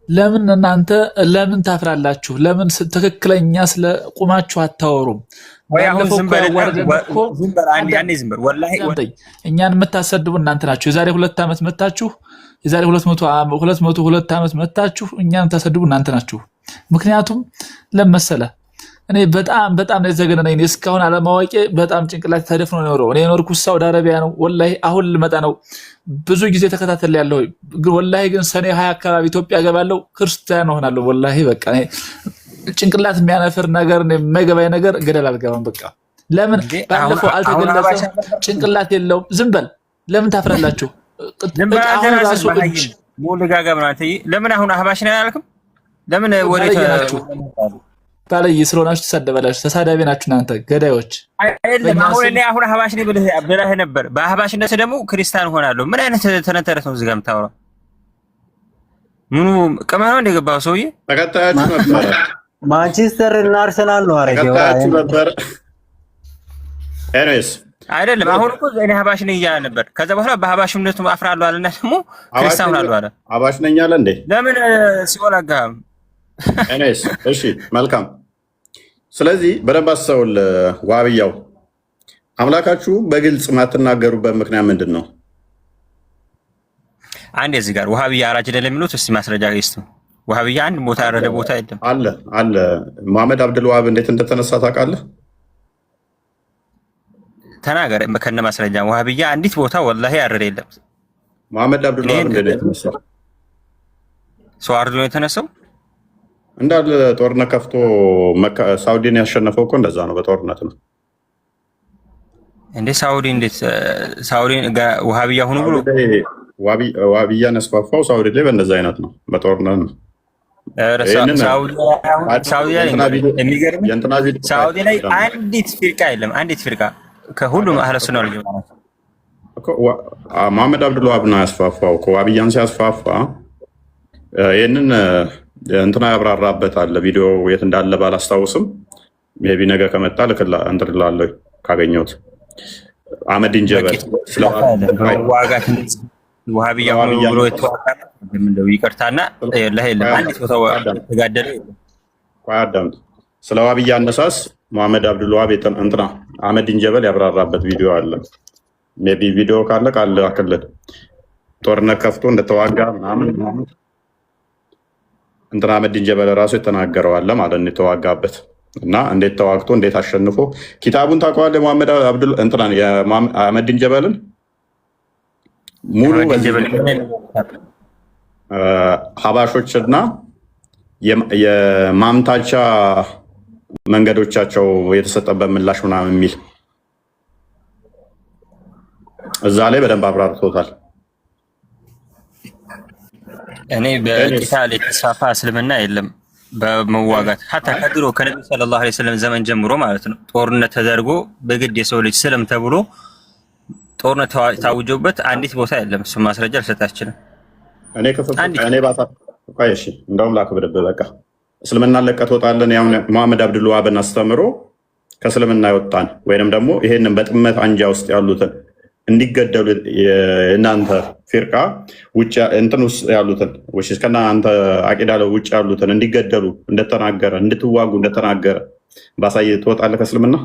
ለምን እናንተ ለምን ታፍራላችሁ? ለምን ትክክለኛ ስለ ቁማችሁ አታወሩም? ባለፈው እኮ ያዋረደን እኮ እኛን የምታሰድቡ እናንተ ናችሁ። የዛሬ 2 ዓመት መታችሁ፣ የዛሬ 202 ዓመት መታችሁ እኛን የምታሰድቡ እናንተ ናችሁ። ምክንያቱም ለመሰለ እኔ በጣም ነው የዘገነነኝ። እስካሁን አለማወቄ በጣም ጭንቅላት ተደፍኖ ነው የኖረው። እኔ የኖርኩት ሳውዲ አረቢያ ነው። ወላሂ አሁን ልመጣ ነው። ብዙ ጊዜ ተከታተል ያለው ወላሂ ግን ሰኔ 20 አካባቢ ኢትዮጵያ ገባለሁ፣ ክርስቲያን ሆናለሁ። ወላሂ በቃ ጭንቅላት የሚያነፍር ነገር የማይገባኝ ነገር ገደል አልገባም። በቃ ለምን ባለፈው አልተገለጸም? ጭንቅላት የለውም። ዝም በል። ለምን ታፍራላችሁ? አሁን ራሱ ለምን አሁን አህባሽ ነው ያልክም? ለምን ወደ ባለይ ስለሆናችሁ ትሳደባላችሁ። ተሳዳቢ ናችሁ እናንተ ገዳዮች። አሁን አህባሽ ነኝ ብለህ ነበር። በአህባሽነት ደግሞ ክርስቲያን ሆናለሁ። ምን አይነት ተነተረት ነው እዚህ ጋር የምታወራው? ምኑ ቅመህ ነው እንደገባው ሰውዬ? ተከታያችሁ ነበር። ማንቸስተር እና አርሰናል ነው አረጋው ተከታያችሁ ነበር። ኤኒዌይስ አይደለም። አሁን እኮ እኔ አህባሽ ነኝ እያለ ነበር። ከዛ በኋላ በአህባሽነቱ አፍራለሁ አለና ደግሞ ክርስቲያን ሆናለሁ አለ። አህባሽ ነኝ አለ እንዴ? ለምን ሲኦል አጋም? ኤኒዌይስ እሺ፣ መልካም። ስለዚህ በደንብ አስተውል። ዋብያው አምላካችሁ በግልጽ ማትናገሩበት ምክንያት ምንድን ነው? አንድ እዚህ ጋር ወሃቢያ አራጅ አይደለም የሚሉት እስቲ ማስረጃ ይስጡ። ወሃቢያ አንድ ቦታ ያረደ ቦታ አይደለም አለ። መሐመድ አብዱል ወሃብ እንዴት እንደተነሳ ታውቃለህ? ተናገር ከነ ማስረጃ። ወሃቢያ አንዲት ቦታ ወላሂ ያረደ የለም። መሐመድ አብዱል ወሃብ እንዴት የተነሳው? ሰው አርዶ ነው የተነሳው። እንዳለ ጦርነት ከፍቶ ሳውዲን ያሸነፈው እኮ እንደዛ ነው፣ በጦርነት ነው። እንዴ ሳውዲ እንዴት ሳውዲ ወሃቢያ ሆኖ ብሎ ዋብያን ያስፋፋው ሳውዲ ላይ በእንደዛ አይነት ነው፣ በጦርነት ነው። ሳውዲ ላይ አንዲት ፊርቃ የለም። አንዲት ፊርቃ ከሁሉም አህለ ሱና ወል ጀማዓ መሐመድ አብዱል ወሃብ ነው ያስፋፋው። ዋብያን ሲያስፋፋ ይህንን እንትና ያብራራበታል። ቪዲዮ የት እንዳለ ባላስታውስም ሜቢ ነገ ከመጣ እንትን እላለሁ ካገኘሁት። አህመዲን ጀበል ወሃቢያ ሆኖ ብሎ የተዋቀረ እንደው ይቅርታና ለሄለም አንዲት ቦታ ተጋደለ። ቆይ አዳምጥ። ስለ ዋብያ አነሳስ መሐመድ አብዱል ወሃብ እንትና አህመዲን ጀበል ያብራራበት ቪዲዮ አለ። ሜቢ ቪዲዮ ካለ አክልል። ጦርነት ከፍቶ እንደተዋጋ ምናምን እንትና አህመዲን ጀበል ራሱ የተናገረው አለ ማለት ነው። የተዋጋበት እና እንዴት ተዋግቶ እንዴት አሸንፎ ኪታቡን ታውቀዋለህ? መሐመድ አብዱል እንትና የአህመዲን ጀበልን ሙሉ ሀባሾችና የማምታቻ መንገዶቻቸው የተሰጠበት ምላሽ ምናምን የሚል እዛ ላይ በደንብ አብራርቶታል። እኔ በቂታል የተስፋፋ እስልምና የለም። በመዋጋት ሀታ ከድሮ ከነቢ ሰለላሁ ዐለይሂ ወሰለም ዘመን ጀምሮ ማለት ነው ጦርነት ተደርጎ በግድ የሰው ልጅ ስለም ተብሎ ጦርነት ታውጆበት አንዲት ቦታ የለም። እሱ ማስረጃ ልሰጣችንም። እኔ ባታሽ እንደውም ላክብርብህ። በቃ እስልምና ለቀህ ትወጣለህ። ያው መሐመድ አብዱል ወሃብን አስተምሮ ከእስልምና ይወጣን ወይንም ደግሞ ይሄንን በጥመት አንጃ ውስጥ ያሉትን እንዲገደሉ እናንተ ፊርቃ ውጭ እንትን ውስጥ ያሉትን ወይስ ከናንተ አቂዳ ውጭ ያሉትን እንዲገደሉ እንደተናገረ እንድትዋጉ እንደተናገረ ባሳየህ ትወጣለህ ከእስልምና?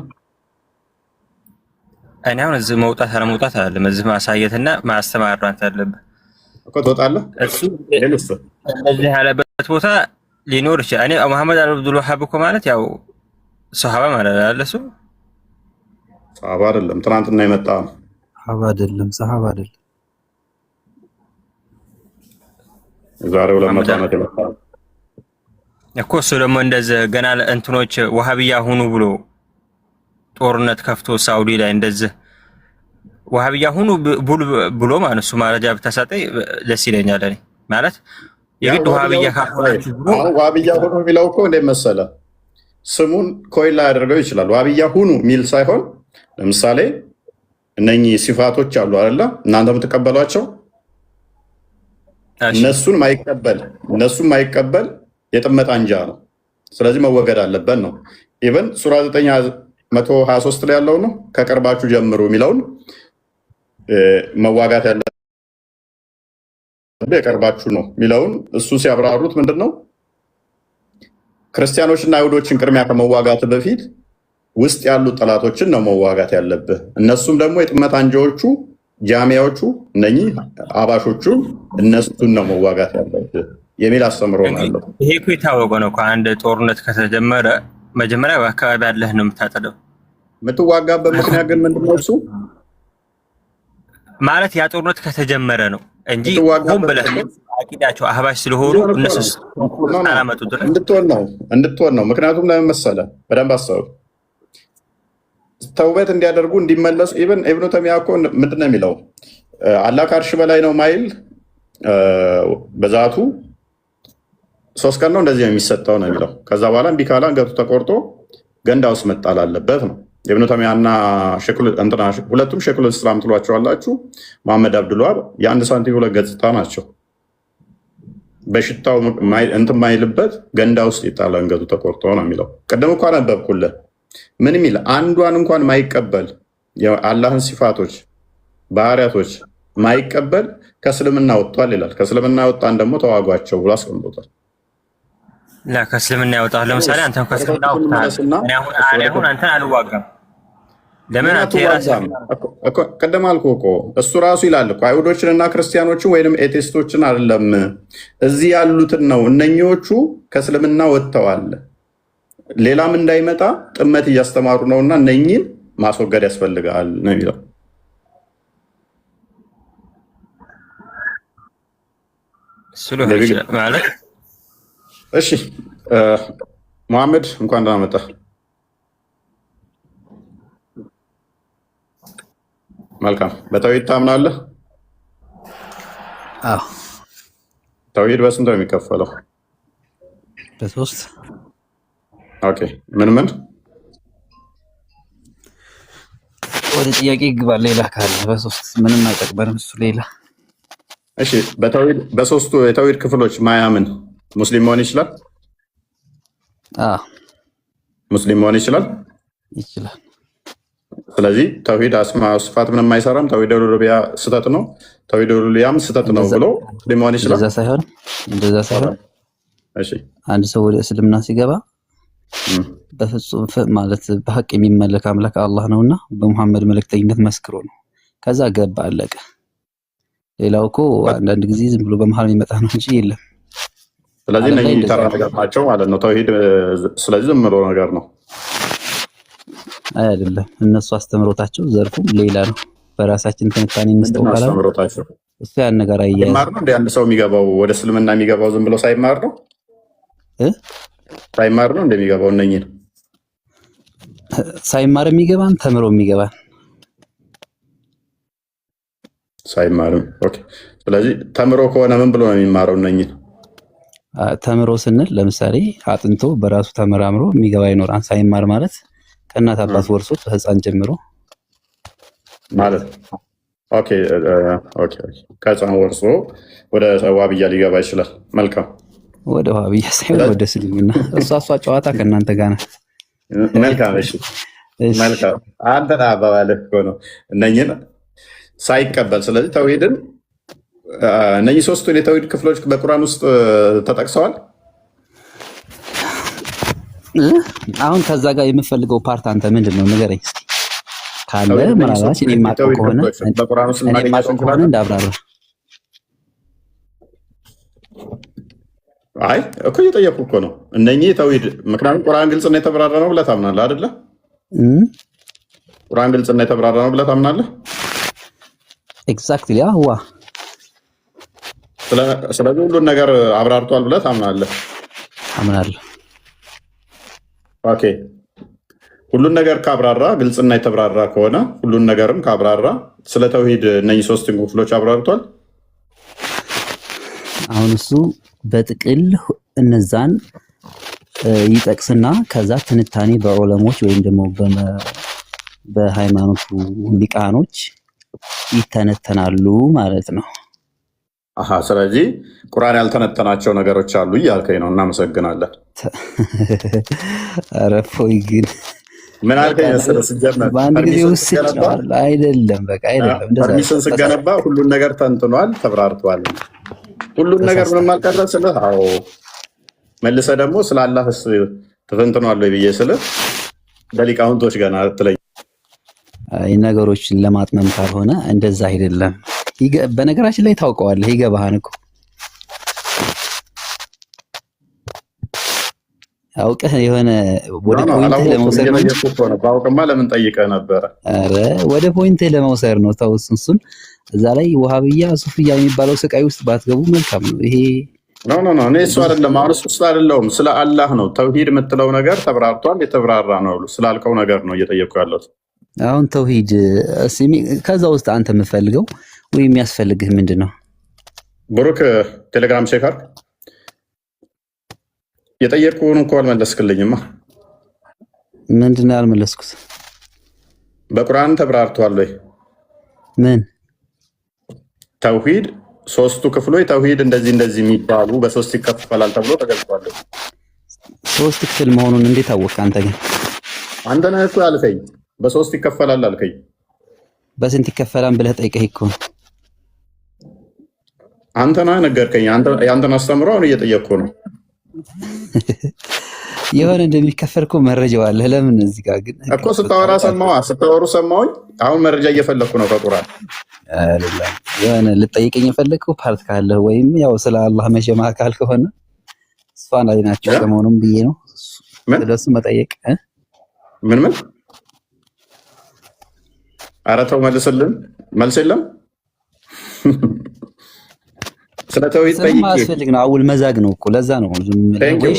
እኔ አሁን እዚህ መውጣት አለመውጣት አይደለም፣ እዚህ ማሳየትና ማስተማር ነው ያለብህ እኮ። ትወጣለህ እሱ እንደዚህ ያለበት ቦታ ሊኖር ይችላል። እኔ መሐመድ አብዱል ወሃብ እኮ ማለት ያው ሱሐባ ማለት አይደል? እሱ ሱሐባ አይደለም፣ ትናንትና የመጣ ነው። ሱሐባ አይደለም፣ ሱሐባ አይደለም። ዛሬ 200 ዓመት የመጣ ነው እኮ። እሱ ደግሞ እንደዚህ ገና እንትኖች ወሃቢያ ሁኑ ብሎ ጦርነት ከፍቶ ሳውዲ ላይ እንደዚህ ወሃቢያ ሁኑ ብሎ ማለት እሱ ማረጃ ብታሳጠኝ ደስ ይለኛል። እኔ ማለት የግድ ወሃቢያ ካሆናችሁ ብሎ ወሃቢያ ሁኑ የሚለው እኮ እንዴት መሰለህ ስሙን ኮይላ ያደርገው ይችላል። ወሃቢያ ሁኑ የሚል ሳይሆን ለምሳሌ እነኚህ ሲፋቶች አሉ አይደለ? እናንተ የምትቀበሏቸው እነሱን ማይቀበል የጥመት አንጃ ነው። ስለዚህ መወገድ አለበት ነው። ኢቨን ሱራ 9:123 ላይ ያለው ነው ከቅርባችሁ ጀምሩ የሚለውን መዋጋት ያለ የቀርባችሁ ነው የሚለውን እሱ ሲያብራሩት ምንድነው ክርስቲያኖችና አይሁዶችን ቅድሚያ ከመዋጋት በፊት ውስጥ ያሉ ጠላቶችን ነው መዋጋት ያለብህ። እነሱም ደግሞ የጥመት አንጃዎቹ፣ ጃሚያዎቹ፣ እነኚህ አባሾቹ እነሱን ነው መዋጋት ያለብህ የሚል አስተምሮ ነው። ይሄ እኮ የታወቀ ነው። አንድ ጦርነት ከተጀመረ መጀመሪያ በአካባቢ ያለህ ነው የምታጠደው። የምትዋጋበት ምክንያት ግን ምንድነው? እሱ ማለት ያ ጦርነት ከተጀመረ ነው እንጂ ሆን ብለህ አቂዳቸው አህባሽ ስለሆኑ እነሱስ አላመጡ ድረስ እንድትሆን ነው። ምክንያቱም ለምን መሰለህ? በደንብ አስበው። ተውበት እንዲያደርጉ እንዲመለሱ ኢብኑ ተይሚያ እኮ ምንድነው የሚለው? አላህ ከአርሽ በላይ ነው ማይል በዛቱ 3 ቀን ነው እንደዚህ የሚሰጠው ነው የሚለው። ከዛ በኋላ እምቢ ካለ አንገቱ ተቆርጦ ገንዳ ውስጥ መጣል አለበት ነው። ኢብኑ ተይሚያና ሁለቱም ሼኹል ኢስላም ትሏቸዋላችሁ። መሐመድ አብዱልዋሃብ የአንድ ሳንቲም ሁለት ገጽታ ናቸው። በሽታው እንትን ማይልበት ገንዳ ውስጥ ይጣል አንገቱ ተቆርጦ ነው የሚለው። ቅድም እኮ አነበብኩልህ። ምን የሚል አንዷን እንኳን ማይቀበል የአላህን ሲፋቶች ባህሪያቶች ማይቀበል ከእስልምና ወጥቷል ይላል። ከእስልምና ወጣን ደግሞ ተዋጓቸው ብሎ አስቀምጦታል። ከእስልምና ያወጣል። ለምሳሌ አንተን ከእስልምና ወጥተሃል፣ እኔ አሁን አንተን አልዋጋም። ለምን አትዋጋም? ቀደም አልኩህ እኮ እሱ ራሱ ይላል እኮ አይሁዶችንና ክርስቲያኖችን ወይንም ኤቴስቶችን አይደለም እዚህ ያሉትን ነው። እነኚዎቹ ከእስልምና ወጥተዋል፣ ሌላም እንዳይመጣ ጥመት እያስተማሩ ነውና እነኚህን ማስወገድ ያስፈልጋል ነው የሚለው። ማለት እሺ መሐመድ እንኳን ደህና መጣህ። መልካም። በተውሂድ ታምናለህ? አዎ። ተውሂድ በስንት ነው የሚከፈለው? በ3። ኦኬ። ምን ምን? ወደ ጥያቄ ይግባ። ሌላ ካለ በ3 ምንም አይጠቅመንም እሱ ሌላ። እሺ በተውሂድ በ3ቱ የተውሂድ ክፍሎች ማያምን ሙስሊም መሆን ይችላል? አዎ ሙስሊም መሆን ይችላል። ይችላል። ስለዚህ ተውሂድ አስማ ወስፋት ምንም አይሰራም፣ ተውሂድ ሩቡቢያ ስህተት ነው፣ ተውሂድ ኡሉሂያም ስህተት ነው ብሎ ሙስሊም መሆን ይችላል። እንደዛ ሳይሆን እሺ አንድ ሰው ወደ እስልምና ሲገባ በፍጹም ማለት በሐቅ የሚመለክ አምላክ አላህ ነውና በመሐመድ መልእክተኝነት መስክሮ ነው። ከዛ ገባ፣ አለቀ። ሌላው እኮ አንዳንድ ጊዜ ዝም ብሎ በመሃል የሚመጣ ነው እንጂ የለም። ስለዚህ ነኝ ተራ ነገር ናቸው ማለት ነው ተውሂድ። ስለዚህ ዝም ብሎ ነገር ነው አይደለም። እነሱ አስተምሮታቸው ዘርፉም ሌላ ነው። በራሳችን ትንታኔ እንስተውላለን። አስተምሮታቸው እሱ ያን ነገር አያይዝ ማር ነው እንደ አንድ ሰው የሚገባው ወደ እስልምና የሚገባው ዝም ብሎ ሳይማር ነው ሳይማር ነው እንደሚገባው እነኚህ ሳይማር የሚገባን ተምሮ የሚገባን ሳይማርም። ኦኬ። ስለዚህ ተምሮ ከሆነ ምን ብሎ ነው የሚማረው? እነኚህ ተምሮ ስንል ለምሳሌ አጥንቶ በራሱ ተመራምሮ የሚገባ ይኖራል። ሳይማር ማለት ከእናት አባት ወርሶት ህፃን ጀምሮ ማለት። ኦኬ ኦኬ። ከህፃን ወርሶ ወደ ዋብያ ሊገባ ይችላል። መልካም። ወደ ዋብያ ሳይሆን ወደ እስልምና። እሷ ጨዋታ ከእናንተ ጋር ናት። መልካም። እሺ መልካም። አንተና አባባልህ እኮ ነው እነኚህን ሳይቀበል። ስለዚህ ተውሂድን እነኚህ 3ቱን የተውሂድ ክፍሎች በቁርአን ውስጥ ተጠቅሰዋል። አሁን ከዛ ጋር የምፈልገው ፓርት አንተ ምንድን ነው ንገረኝ እስኪ ካለ ምናልባት እኔ የማውቀው ከሆነ እንዳብራራ። አይ እኮ እየጠየኩህ እኮ ነው እነኚህ ተውሂድ። ምክንያቱም ቁርአን ግልጽና የተብራራ ነው ብለህ ታምናለህ አይደለ? ቁርአን ግልጽና የተብራራ ነው ብለህ ታምናለህ? ኤግዛክትሊ አዋ። ስለዚህ ሁሉን ነገር አብራርቷል ብለህ ታምናለህ? አምናለሁ። ኦኬ። ሁሉን ነገር ካብራራ ግልጽና የተብራራ ከሆነ ሁሉን ነገርም ካብራራ ስለ ተውሂድ እነኚህ 3 ክፍሎች አብራርቷል። አሁን እሱ በጥቅል እነዛን ይጠቅስና ከዛ ትንታኔ በዑለሞች ወይም ደግሞ በሃይማኖቱ ሊቃኖች ይተነተናሉ ማለት ነው። አሃ። ስለዚህ ቁርአን ያልተነተናቸው ነገሮች አሉ እያልከኝ ነው። እናመሰግናለን። ኧረ ፎይ ግን ምን አልከኝ መሰለህ? ሲጀመር በአንድ ጊዜ ውስጥ አይደለም፣ በቃ አይደለም። ፐርሚሽን ስገነባ ሁሉን ነገር ተንትኗል፣ ተብራርቷል። ሁሉን ነገር ምንም አልቀረ ስልህ፣ አዎ መልሰህ ደግሞ ስለ አላህስ ተፈንትኗል ወይ ብዬ ስልህ በሊቃውንቶች ገና ትለኝ። ነገሮችን ለማጥመም ካልሆነ እንደዛ አይደለም። በነገራችን ላይ ታውቀዋለህ፣ ይገባሃል እኮ አውቀህ የሆነ ወደ ፖይንት ለመውሰድ ነው። ባውቅማ ለምን ጠይቀህ ነበረ? ኧረ ወደ ፖይንት ለመውሰድ ነው። ተው እሱን እዛ ላይ ወሃብያ ሱፍያ የሚባለው ስቃይ ውስጥ ባትገቡ መልካም ነው። ይሄ ኖ እኔ እሱ አይደለም። አሁን እሱ አይደለሁም፣ ስለ አላህ ነው። ተውሂድ የምትለው ነገር ተብራርቷል። የተብራራ ነው ስላልከው ነገር ነው እየጠየቅኩ ያለሁት። አሁን ተውሂድ ከዛ ውስጥ አንተ የምፈልገው ወይ የሚያስፈልግህ ምንድን ነው? ብሩክ ቴሌግራም ቼክ አድርግ። የጠየቅኩህን እኮ አልመለስክልኝማ። ምንድን ነው ያልመለስኩት? በቁርአን ተብራርቷል ወይ? ምን ተውሂድ ሶስቱ ክፍሎች ተውሂድ እንደዚህ የሚባሉ በሶስት ይከፈላል ተብሎ ተገልጿል። ሶስት ክፍል መሆኑን እንዴት አወቅህ አንተ? ግን አንተ ነህ እኮ ያልከኝ በሶስት ይከፈላል አልከኝ። በስንት ይከፈላል ብለህ ጠይቀህ እኮ አንተ ነህ ነገርከኝ። ያንተን አስተምሮ አሁን እየጠየቅኩ ነው። የሆነ እንደሚከፈል እኮ መረጃው አለ። ለምን እዚህ ጋር ግን እኮ ስታወሩ ሰማሁኝ። አሁን መረጃ እየፈለግኩ ነው ከቁርአን። የሆነ ልጠይቀኝ የፈለግከው ፓርት ካለ ወይም ያው ስለ አላህ መጀማ አካል ከሆነ እሷን ላይ ናቸው ሰሞኑን ብዬ ነው ስለሱ መጠየቅ። ምን ኧረ ተው መልስልን። መልስ የለም። ስለ ተውሂድ ማስፈልግ ነው። አውል መዛግ ነው እኮ ለዛ ነው።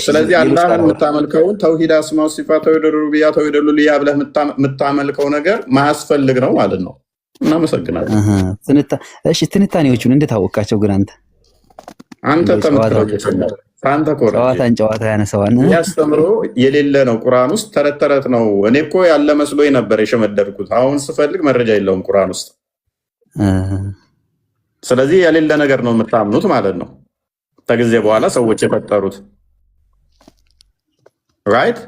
ስለዚህ አላህን የምታመልከውን ተውሂድ አስማው ሲፋት ተውሂድ ሩቡቢያ ተውሂድ ኡሉሂያ ብለህ የምታመልከው ነገር ማያስፈልግ ነው ማለት ነው። እናመሰግናለን። እሺ ትንታኔዎቹን እንዴት አወቃቸው ግን አንተ ተምትከው ጨዋታን ጨዋታ ያነሳዋል ያስተምሮ የሌለ ነው ቁርአን ውስጥ ተረት ተረት ነው። እኔ እኮ ያለ መስሎኝ ነበር የሸመደድኩት። አሁን ስፈልግ መረጃ የለውም ቁርአን ውስጥ። ስለዚህ የሌለ ነገር ነው የምታምኑት ማለት ነው። ከጊዜ በኋላ ሰዎች የፈጠሩት ራይት።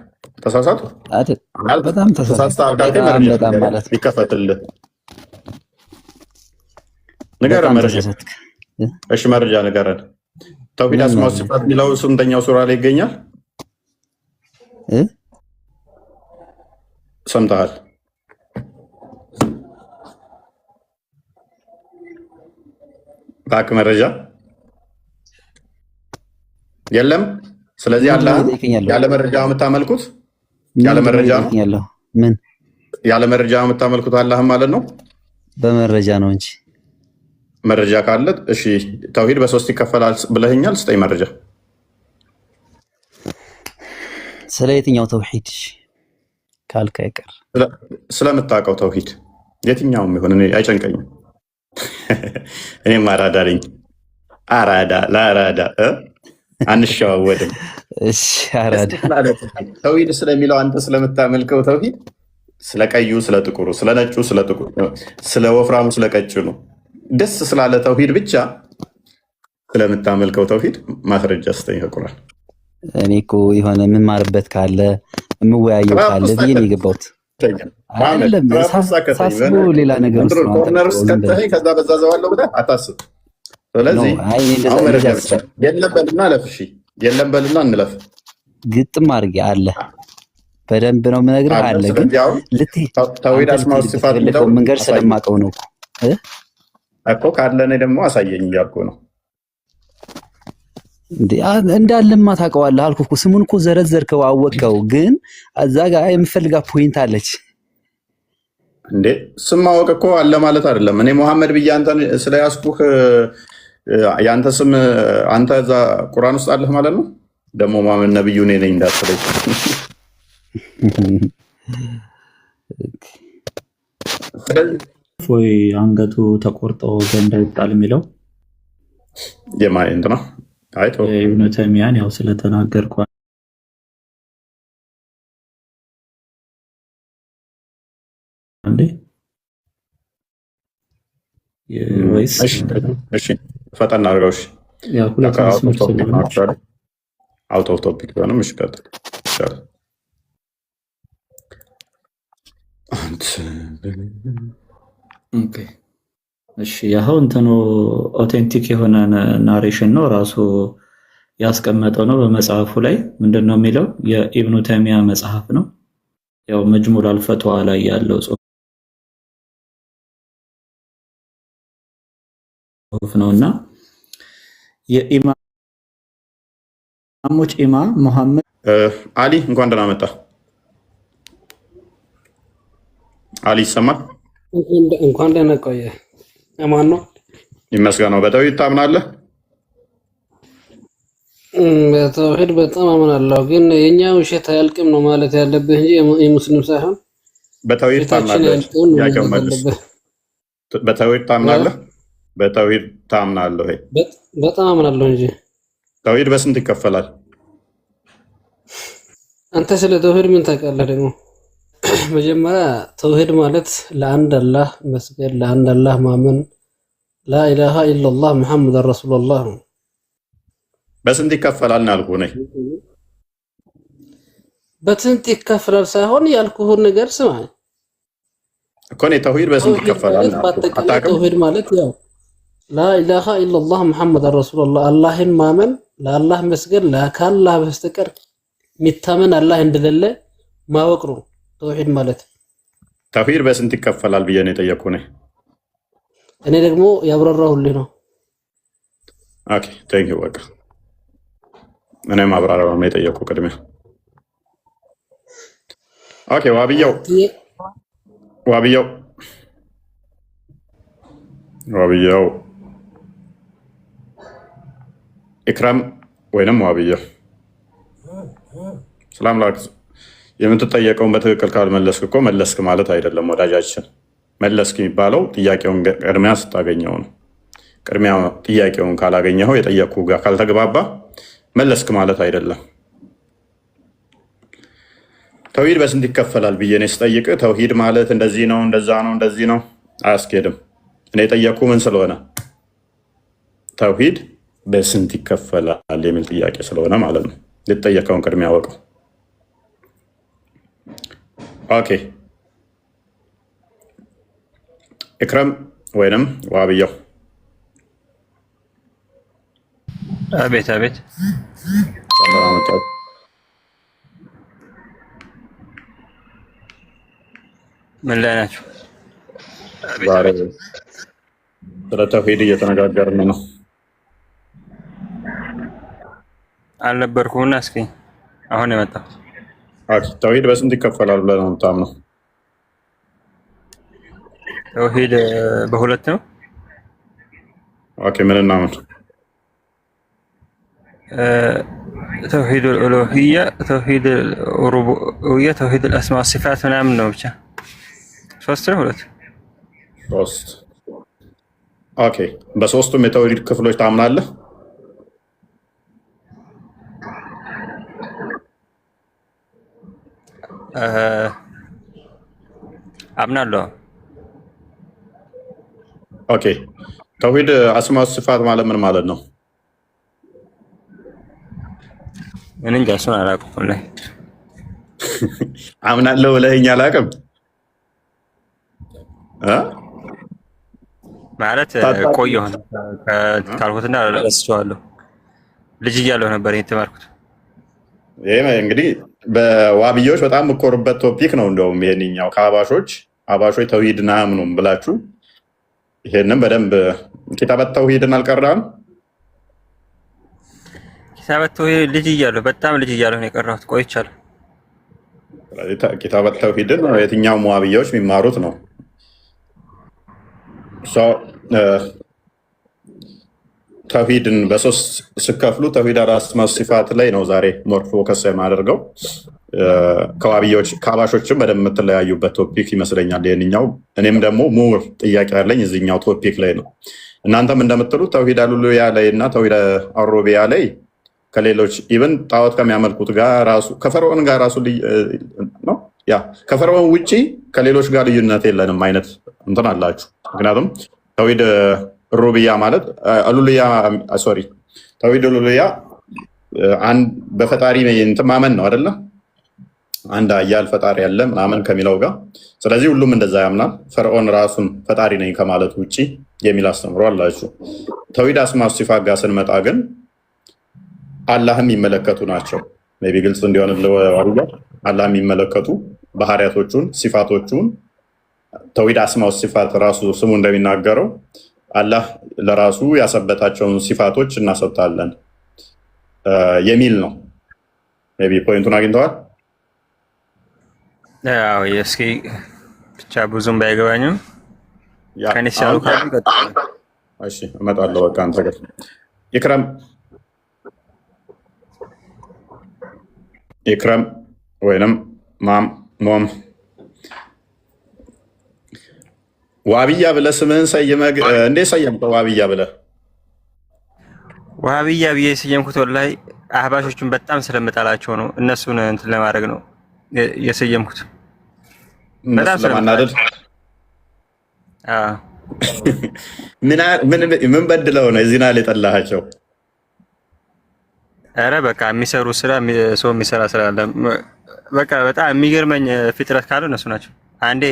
ተሳሳቱ በጣም ተሳሳቱ። ይከፈትልህ ንገረን መረጃ። እሺ መረጃ ንገረን። ተውሂድ አስማው ሲፋት የሚለው ስንተኛው ሱራ ላይ ይገኛል? ሰምተሃል? ባክ መረጃ የለም። ስለዚህ አላህ ያለ መረጃ የምታመልኩት ያለ መረጃ ነው። ምን ያለ መረጃ የምታመልኩት አላህ ማለት ነው? በመረጃ ነው እንጂ መረጃ ካለ እሺ። ተውሂድ በሶስት ይከፈላል ብለህኛል። ስጠኝ መረጃ። ስለ የትኛው ተውሂድ ካልከ አይቀር ስለምታውቀው ተውሂድ የትኛውም ይሁን እኔ አይጨንቀኝም። እኔም አራዳ ነኝ። አራዳ ለአራዳ አንሸዋወድም። እሺ አራዳ ተውሂድ ስለሚለው አንተ ስለምታመልከው ተውሂድ ስለ ቀዩ፣ ስለ ጥቁሩ፣ ስለ ነጩ፣ ስለ ጥቁሩ፣ ስለ ወፍራሙ፣ ስለ ቀጭኑ ደስ ስላለ ተውሂድ ብቻ ስለምታመልከው ተውሂድ ማስረጃ ስተኝ ከቁርአን። እኔ እኮ የሆነ የምማርበት ካለ የምወያየው ካለ ብዬ ነው የገባሁት። አይደለም ሳስበው ሌላ ነገር ውስጥ ነው። ኮርነር ውስጥ ከተኸኝ ከዛ በዛ ዘዋለሁ ብለህ አታስብ። ስለዚህ የለም በልና አለፍ። እሺ የለም በልና እንለፍ። ግጥም አድርጌ አለ በደንብ ነው የምነግርህ አለ። ግን ተውሂድ አስማው ሲፋት የሚለው መንገድ ስለማውቀው ነው እኮ ካለ እኔ ደግሞ አሳየኝ እያልኩ ነው። እንዳለማ ታውቀዋለህ አልኩህ እኮ። ስሙን እኮ ዘረዘርከው አወቅከው። ግን እዛ ጋር የምፈልጋት ፖይንት አለች እንዴ። ስም ማወቅ እኮ አለ ማለት አይደለም። እኔ መሐመድ ብዬ አንተን ስለያዝኩህ የአንተ ስም አንተ እዛ ቁርአን ውስጥ አለህ ማለት ነው። ደግሞ መሐመድ ነብዩ እኔ ነኝ እንዳትለኝ። ወይ አንገቱ ተቆርጦ ገንዳ ይጣል የሚለው የማይንት ነው። አይቶ ኢብኑ ተይሚያን ያው ስለተናገርኩ እንዴ ወይስ እሺ ፈጠን አድርገው። እሺ ያው ሁለት አውት ኦፍ ቶፒክ ሆነም እሺ ቀጥል ይቻላል። ኦኬ እሺ ያው እንትኑ ኦቴንቲክ የሆነ ናሬሽን ነው ራሱ ያስቀመጠው ነው በመጽሐፉ ላይ ምንድነው የሚለው የኢብኑ ተይሚያ መጽሐፍ ነው። ያው መጅሙዕ አልፈትዋ ላይ ያለው ጽሁፍ ነውና የኢማሞች ኢማም መሐመድ አሊ እንኳን ደህና መጣ። አሊ ይሰማል? እንኳን ደህና ቆየ። ማን ነው? ይመስገነው። በተውሂድ ታምናለህ? በተውሂድ በጣም አምናለሁ፣ ግን የኛ ውሸት አያልቅም ነው ማለት ያለብህ እንጂ የሙስሊም ሳይሆን በተውሂድ ታምናለህ? ያቀው መልስ። በተውሂድ ታምናለህ? በተውሂድ ታምናለህ? በጣም አምናለሁ እንጂ። ተውሂድ በስንት ይከፈላል? አንተ ስለ ተውሂድ ምን ታውቃለህ ደግሞ? መጀመሪያ ተውሂድ ማለት ለአንድ አላህ መስገድ፣ ለአንድ አላህ ማመን፣ ላኢላሃ ኢላላህ ሙሐመድ ረሱሉላህ ነው። በስንት ይከፈላል ያልኩህ ነኝ። በስንት ይከፈላል ሳይሆን ያልኩህን ነገር ስማ እኮ ነው። ተውሂድ በስንት ይከፈላል? በአጠቃላይ ተውሂድ ማለት ያው ላኢላሃ ኢላላህ ሙሐመድ ረሱሉላህ አላህን ማመን፣ ለአላህ መስገድ፣ ከአላህ በስተቀር የሚታመን አላህ እንደሌለ ማወቅ ነው ተውሂድ ማለት። ተውሂድ በስንት ይከፈላል ብዬ ነው የጠየኩህ ነኝ። እኔ ደግሞ ያብራራሁልህ ነው። ኦኬ ቴንክ ዩ። በቃ እኔም አብራራው ነው የጠየኩህ ቅድሚያ። ኦኬ ዋብያው ኢክራም ወይንም ዋብያው ሰላም ላክ። የምትጠየቀውን በትክክል ካልመለስክ እኮ መለስክ ማለት አይደለም ወዳጃችን። መለስክ የሚባለው ጥያቄውን ቅድሚያ ስታገኘው ነው። ቅድሚያ ጥያቄውን ካላገኘኸው የጠየቅኩህ ጋር ካልተግባባ መለስክ ማለት አይደለም። ተውሂድ በስንት ይከፈላል ብዬ እኔ ስጠይቅ ተውሂድ ማለት እንደዚህ ነው እንደዛ ነው እንደዚህ ነው አያስኬድም። እኔ የጠየቅኩህ ምን ስለሆነ ተውሂድ በስንት ይከፈላል የሚል ጥያቄ ስለሆነ ማለት ነው። ልትጠየቀውን ቅድሚያ አወቀው። ኦኬ ኢክራም ወይንም ዋብያው። አቤት አቤት። ምን ላይ ናቸው? ስለ ተውሂድ እየተነጋገርን ነው። አልነበርኩምና እስኪ አሁን የመጣው ተውሂድ በስንት ይከፈላል ብለህ ነው የምታምነው? ተውሂድ በሁለት ነው። ኦኬ ምንና ምን? ተውሂድ الألوهية ተውሂድ الربوبية ተውሂድ الأسماء والصفات ምናምን ነው። ብቻ ሶስት ነው ሁለት ሶስት። ኦኬ በሶስቱም የተውሂድ ክፍሎች ታምናለህ? አምናለሁ። ኦኬ ተውሂድ አስማው ሲፋት ማለት ምን ማለት ነው? ምን እንጃ እሱን አላውቅም ላይ አምናለሁ ብለኸኝ አላውቅም ማለት ቆየሁ ካልኩትና ረስቼዋለሁ። ልጅ እያለሁ ነበር የተማርኩት። ይሄ እንግዲህ በዋብያዎች በጣም የምኮሩበት ቶፒክ ነው። እንደውም ይሄንኛው ከአባሾች ተውሂድን አያምኑም ብላችሁ ይሄንን በደንብ ኪታበት ተውሂድን አልቀራም። ኪታበት ተውሂድ ልጅ እያለሁ በጣም ልጅ እያለሁ ነው የቀራሁት። ቆይቻለሁ። ኪታበት ተውሂድን የትኛውም ዋብያዎች የሚማሩት ነው። ተውሂድን በሶስት ስከፍሉ ተውሂድ አስማው ሲፋት ላይ ነው ዛሬ ሞር ፎከስ የማደርገው። ከአባሾችም በደንብ የምትለያዩበት ቶፒክ ይመስለኛል ይህንኛው። እኔም ደግሞ ሙር ጥያቄ ያለኝ እዚኛው ቶፒክ ላይ ነው። እናንተም እንደምትሉት ተውሂድ አሉሉያ ላይ እና ተውሂድ አሩቡቢያ ላይ ከሌሎች ኢቭን ጣዖት ከሚያመልኩት ጋር ራሱ ከፈርዖን ጋር ራሱ ነው ከፈርዖን ውጪ ከሌሎች ጋር ልዩነት የለንም አይነት እንትን አላችሁ። ምክንያቱም ተውሂድ ሩቡቢያ ማለት ተውሂድ ኡሉሂያ በፈጣሪ እንትን ማመን ነው አይደለ? አንድ ኃያል ፈጣሪ ያለ ምናምን ከሚለው ጋር። ስለዚህ ሁሉም እንደዛ ያምናል። ፈርዖን ራሱን ፈጣሪ ነኝ ከማለት ውጭ የሚል አስተምሮ አላችሁ። ተውሂድ አስማ ሲፋት ጋር ስንመጣ ግን አላህ የሚመለከቱ ናቸው። ሜይ ቢ ግልጽ እንዲሆን አላህ የሚመለከቱ ባህሪያቶቹን ሲፋቶቹን ተውሂድ አስማ ሲፋት ራሱ ስሙ እንደሚናገረው አላህ ለራሱ ያሰበታቸውን ሲፋቶች እናሰጣለን የሚል ነው። ሜይ ቢ ፖይንቱን አግኝተዋል። ያው እስኪ ብቻ ብዙም ባይገባኝም ከኔስ ያሉ እሺ እመጣለሁ። በቃ አንተ ጋር ኢክራም ወይንም ሞም ዋብያ ብለህ ስምህን ሰይመህ እንዴት ሰየምከው? ዋብያ ብለህ ዋብያ ብዬ የሰየምኩት ወላሂ አህባሾቹን በጣም ስለምጠላቸው ነው። እነሱን እንትን ለማድረግ ነው የሰየምኩት። በጣም ስለማናደድ ምን በድለው ነው እዚህና የጠላሃቸው? ኧረ በቃ የሚሰሩ ስራ ሰው የሚሰራ ስራ አለ። በቃ በጣም የሚገርመኝ ፍጥረት ካሉ እነሱ ናቸው። አንዴ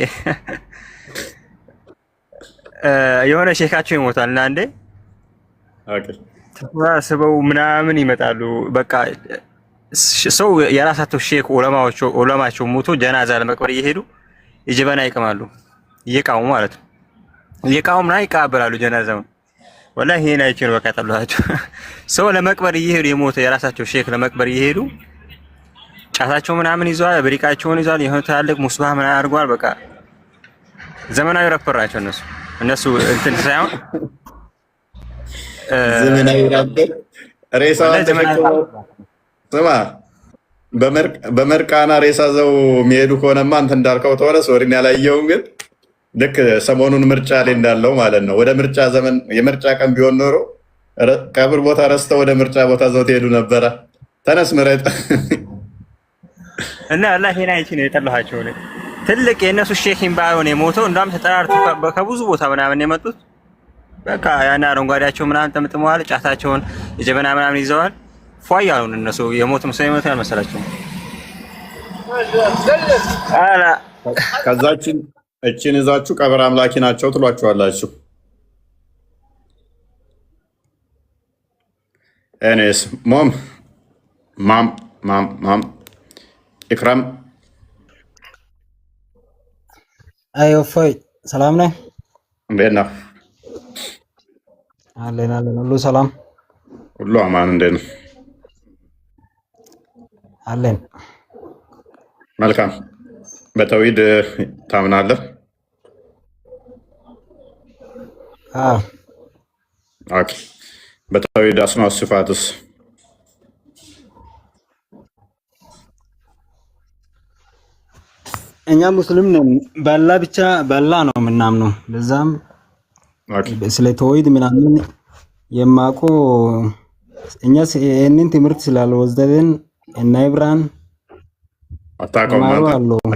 የሆነ ሼካቸው ይሞታል እና አንዴ ተሰባስበው ምናምን ይመጣሉ። በቃ ሰው የራሳቸው ሼክ ዑለማቸው ሞቶ ጀናዛ ለመቅበር እየሄዱ የጀበና ይቀማሉ፣ እየቃሙ ማለት ነው። እየቃሙ ምናምን ይቀበላሉ ጀናዛውን። ወላሂ ይሄን አይቼ ነው በቃ ጠላኋቸው። ሰው ለመቅበር እየሄዱ የሞተ የራሳቸው ሼክ ለመቅበር እየሄዱ ጫታቸው ምናምን ይዘዋል፣ ብሪቃቸውን ይዘዋል፣ የሆነ ታላቅ ሙስባህ ምናምን አድርገዋል። በቃ ዘመናዊ ራፐር ናቸው እነሱ እንትን ሳይሆን ዘመናዊ ራፐር ሬሳውን ተሸክመው ስማ በመርቃና ሬሳ ዘው የሚሄዱ ከሆነማ አንተ እንዳልከው ተሆነ ሶሪን ያላየውም ግን ልክ ሰሞኑን ምርጫ ላይ እንዳለው ማለት ነው። ወደ ምርጫ ዘመን የምርጫ ቀን ቢሆን ኖሮ ቀብር ቦታ ረስተው ወደ ምርጫ ቦታ ዘው ትሄዱ ነበረ። ተነስ ምረጥ እና አላህ ሄና አይቺ ነው የጠላኋቸው። ትልቅ የእነሱ ሼኪን ባይሆን የሞተው እንዳም ተጠራርቶ ከብዙ ቦታ ምናምን የመጡት በቃ ያን አረንጓዴያቸው ምናምን ጠምጥመዋል፣ ጫታቸውን የጀበና ምናምን ይዘዋል። ፏያው እነሱ የሞት መስሎ የሞት ያልመሰላቸው አላ ከዛችን እቺን ይዛችሁ ቀብር አምላኪ ናቸው ትሏቸዋላችሁ። እኔስ ማም ኢክራም አይ እፎይ ሰላም ነህ? እንዴት ነህ? አለን ሁሉ ሰላም ሁሉ አማን። እንዴት ነው? አለን መልካም። በተውሂድ ታምናለህ? ኦኬ። በተውሂድ አስማ ወሲፋትስ? እኛ ሙስሊም ነን። በአላህ ነው የምናምነው። ለዛም ስለ ተውሂድ ምናምን የማውቀው እኛ ይህንን ትምህርት ስላልወሰድን እና ኢብራን አታውቀውም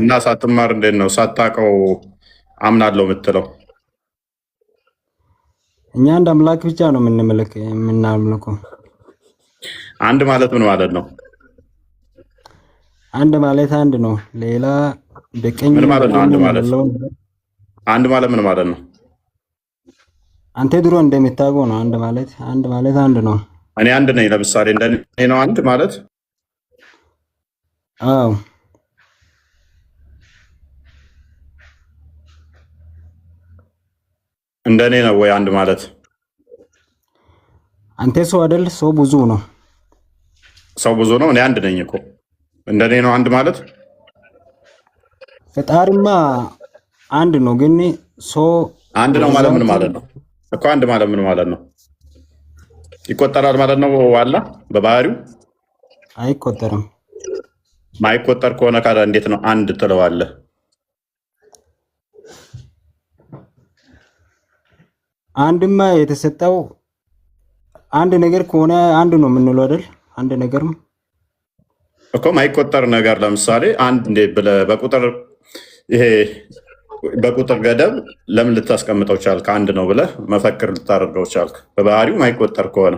እና ሳትማር እንዴት ነው ሳታውቀው አምናለሁ የምትለው? እኛ አንድ አምላክ ብቻ ነው የምናምልከው። አንድ ማለት ምን ማለት ነው? አንድ ማለት አንድ ነው። ሌላ በቀኝ ምን ማለት ነው? አንድ ማለት ምን ማለት ነው? አንተ ድሮ እንደምታውቀው ነው። አንድ ማለት አንድ ነው። እኔ አንድ ነኝ። ለምሳሌ እንደኔ ነው አንድ ማለት? አዎ። እንደኔ ነው ወይ አንድ ማለት? አንተ ሰው አይደል? ሰው ብዙ ነው። ሰው ብዙ ነው። እኔ አንድ ነኝ እኮ። እንደኔ ነው አንድ ማለት? ፈጣሪማ አንድ ነው፣ ግን ሰው አንድ ነው ማለት ምን ማለት ነው እኮ? አንድ ማለት ምን ማለት ነው? ይቆጠራል ማለት ነው? አላህ በባህሪው አይቆጠርም። ማይቆጠር ከሆነ ካለ እንዴት ነው አንድ ትለዋለህ? አንድማ የተሰጠው አንድ ነገር ከሆነ አንድ ነው የምንለው አይደል? አንድ ነገርም እኮ ማይቆጠር ነገር ለምሳሌ አንድ እንደ በቁጥር ይሄ በቁጥር ገደብ ለምን ልታስቀምጠው ቻልክ? አንድ ነው ብለህ መፈክር ልታደርገው ቻልክ? በባህሪው ማይቆጠር ከሆነ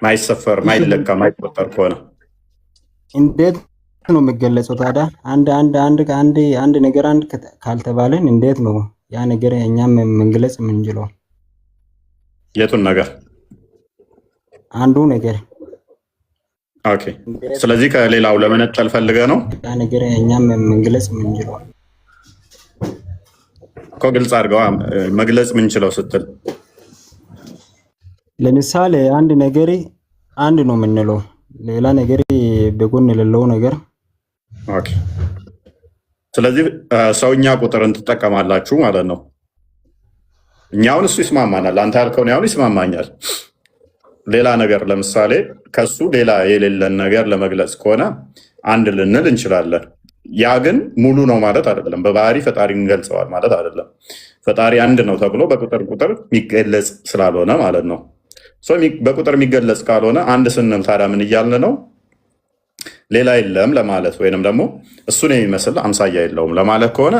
ማይሰፈር፣ ማይለካ፣ ማይቆጠር ከሆነ እንዴት ነው የሚገለጸው? ታዲያ አንድ ነገር ካልተባለን እንዴት ነው ያ ነገር እኛም መግለጽ የምንችለው? የቱን ነገር? አንዱ ነገር። ኦኬ። ስለዚህ ከሌላው ለመነጠል ፈልገ ነው ያ ነገር እኛም መግለጽ የምንችለው እኮ። ግልጽ አድርገዋ መግለጽ የምንችለው ስትል፣ ለምሳሌ አንድ ነገር አንድ ነው የምንለው፣ ሌላ ነገር በጎን የሌለው ነገር። ኦኬ። ስለዚህ ሰውኛ ቁጥርን ትጠቀማላችሁ ማለት ነው። እኛውን እሱ ይስማማናል። አንተ ያልከውን ያሁን ይስማማኛል። ሌላ ነገር ለምሳሌ ከሱ ሌላ የሌለን ነገር ለመግለጽ ከሆነ አንድ ልንል እንችላለን። ያ ግን ሙሉ ነው ማለት አይደለም። በባህሪ ፈጣሪ እንገልጸዋል ማለት አይደለም። ፈጣሪ አንድ ነው ተብሎ በቁጥር የሚገለጽ ስላልሆነ ማለት ነው። በቁጥር የሚገለጽ ካልሆነ አንድ ስንል ታዲያ ምን እያልን ነው? ሌላ የለም ለማለት ወይንም ደግሞ እሱን የሚመስል አምሳያ የለውም ለማለት ከሆነ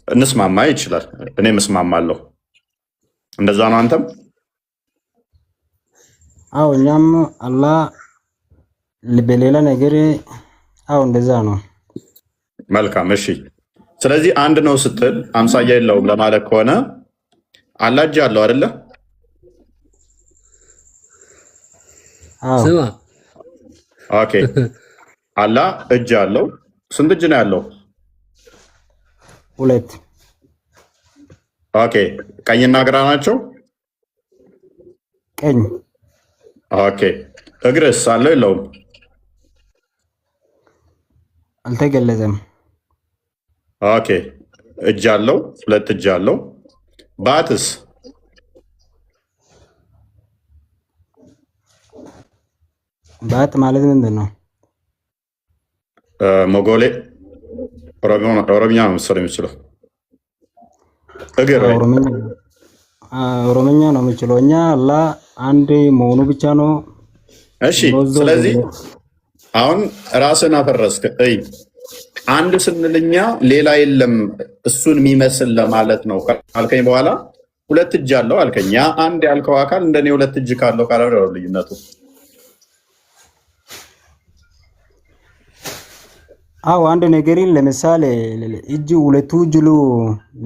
እንስማማ ይችላል። እኔም እስማማለሁ። እንደዛ ነው አንተም? አዎ፣ እኛም አላህ በሌላ ነገር አዎ፣ እንደዛ ነው። መልካም። እሺ፣ ስለዚህ አንድ ነው ስትል አምሳያ የለውም ለማለት ከሆነ አላህ እጅ አለው አይደለ? አዎ። ስማ፣ ኦኬ። አላህ እጅ አለው። ስንት እጅ ነው ያለው? ሁለት። ኦኬ። ቀኝና ግራ ናቸው? ቀኝ። ኦኬ። እግርስ አለው የለውም? አልተገለጸም። ኦኬ። እጅ አለው፣ ሁለት እጅ አለው። ባትስ? ባት ማለት ምንድን ነው? ሞጎሌ ኦሮምኛ ነው መሰለኝ የሚችለው። እግር ኦሮምኛ ነው የሚችለው። እኛ አላህ አንድ መሆኑ ብቻ ነው። እሺ፣ ስለዚህ አሁን ራስን አፈረስክ። አንድ ስንልኛ ሌላ የለም እሱን የሚመስል ለማለት ነው አልከኝ። በኋላ ሁለት እጅ አለው አልከኝ። ያ አንድ ያልከው አካል እንደኔ ሁለት እጅ ካለው ካለው ነው ልዩነቱ። አዎ፣ አንድ ነገርን ለምሳሌ እጅ ሁለቱ እጅሉ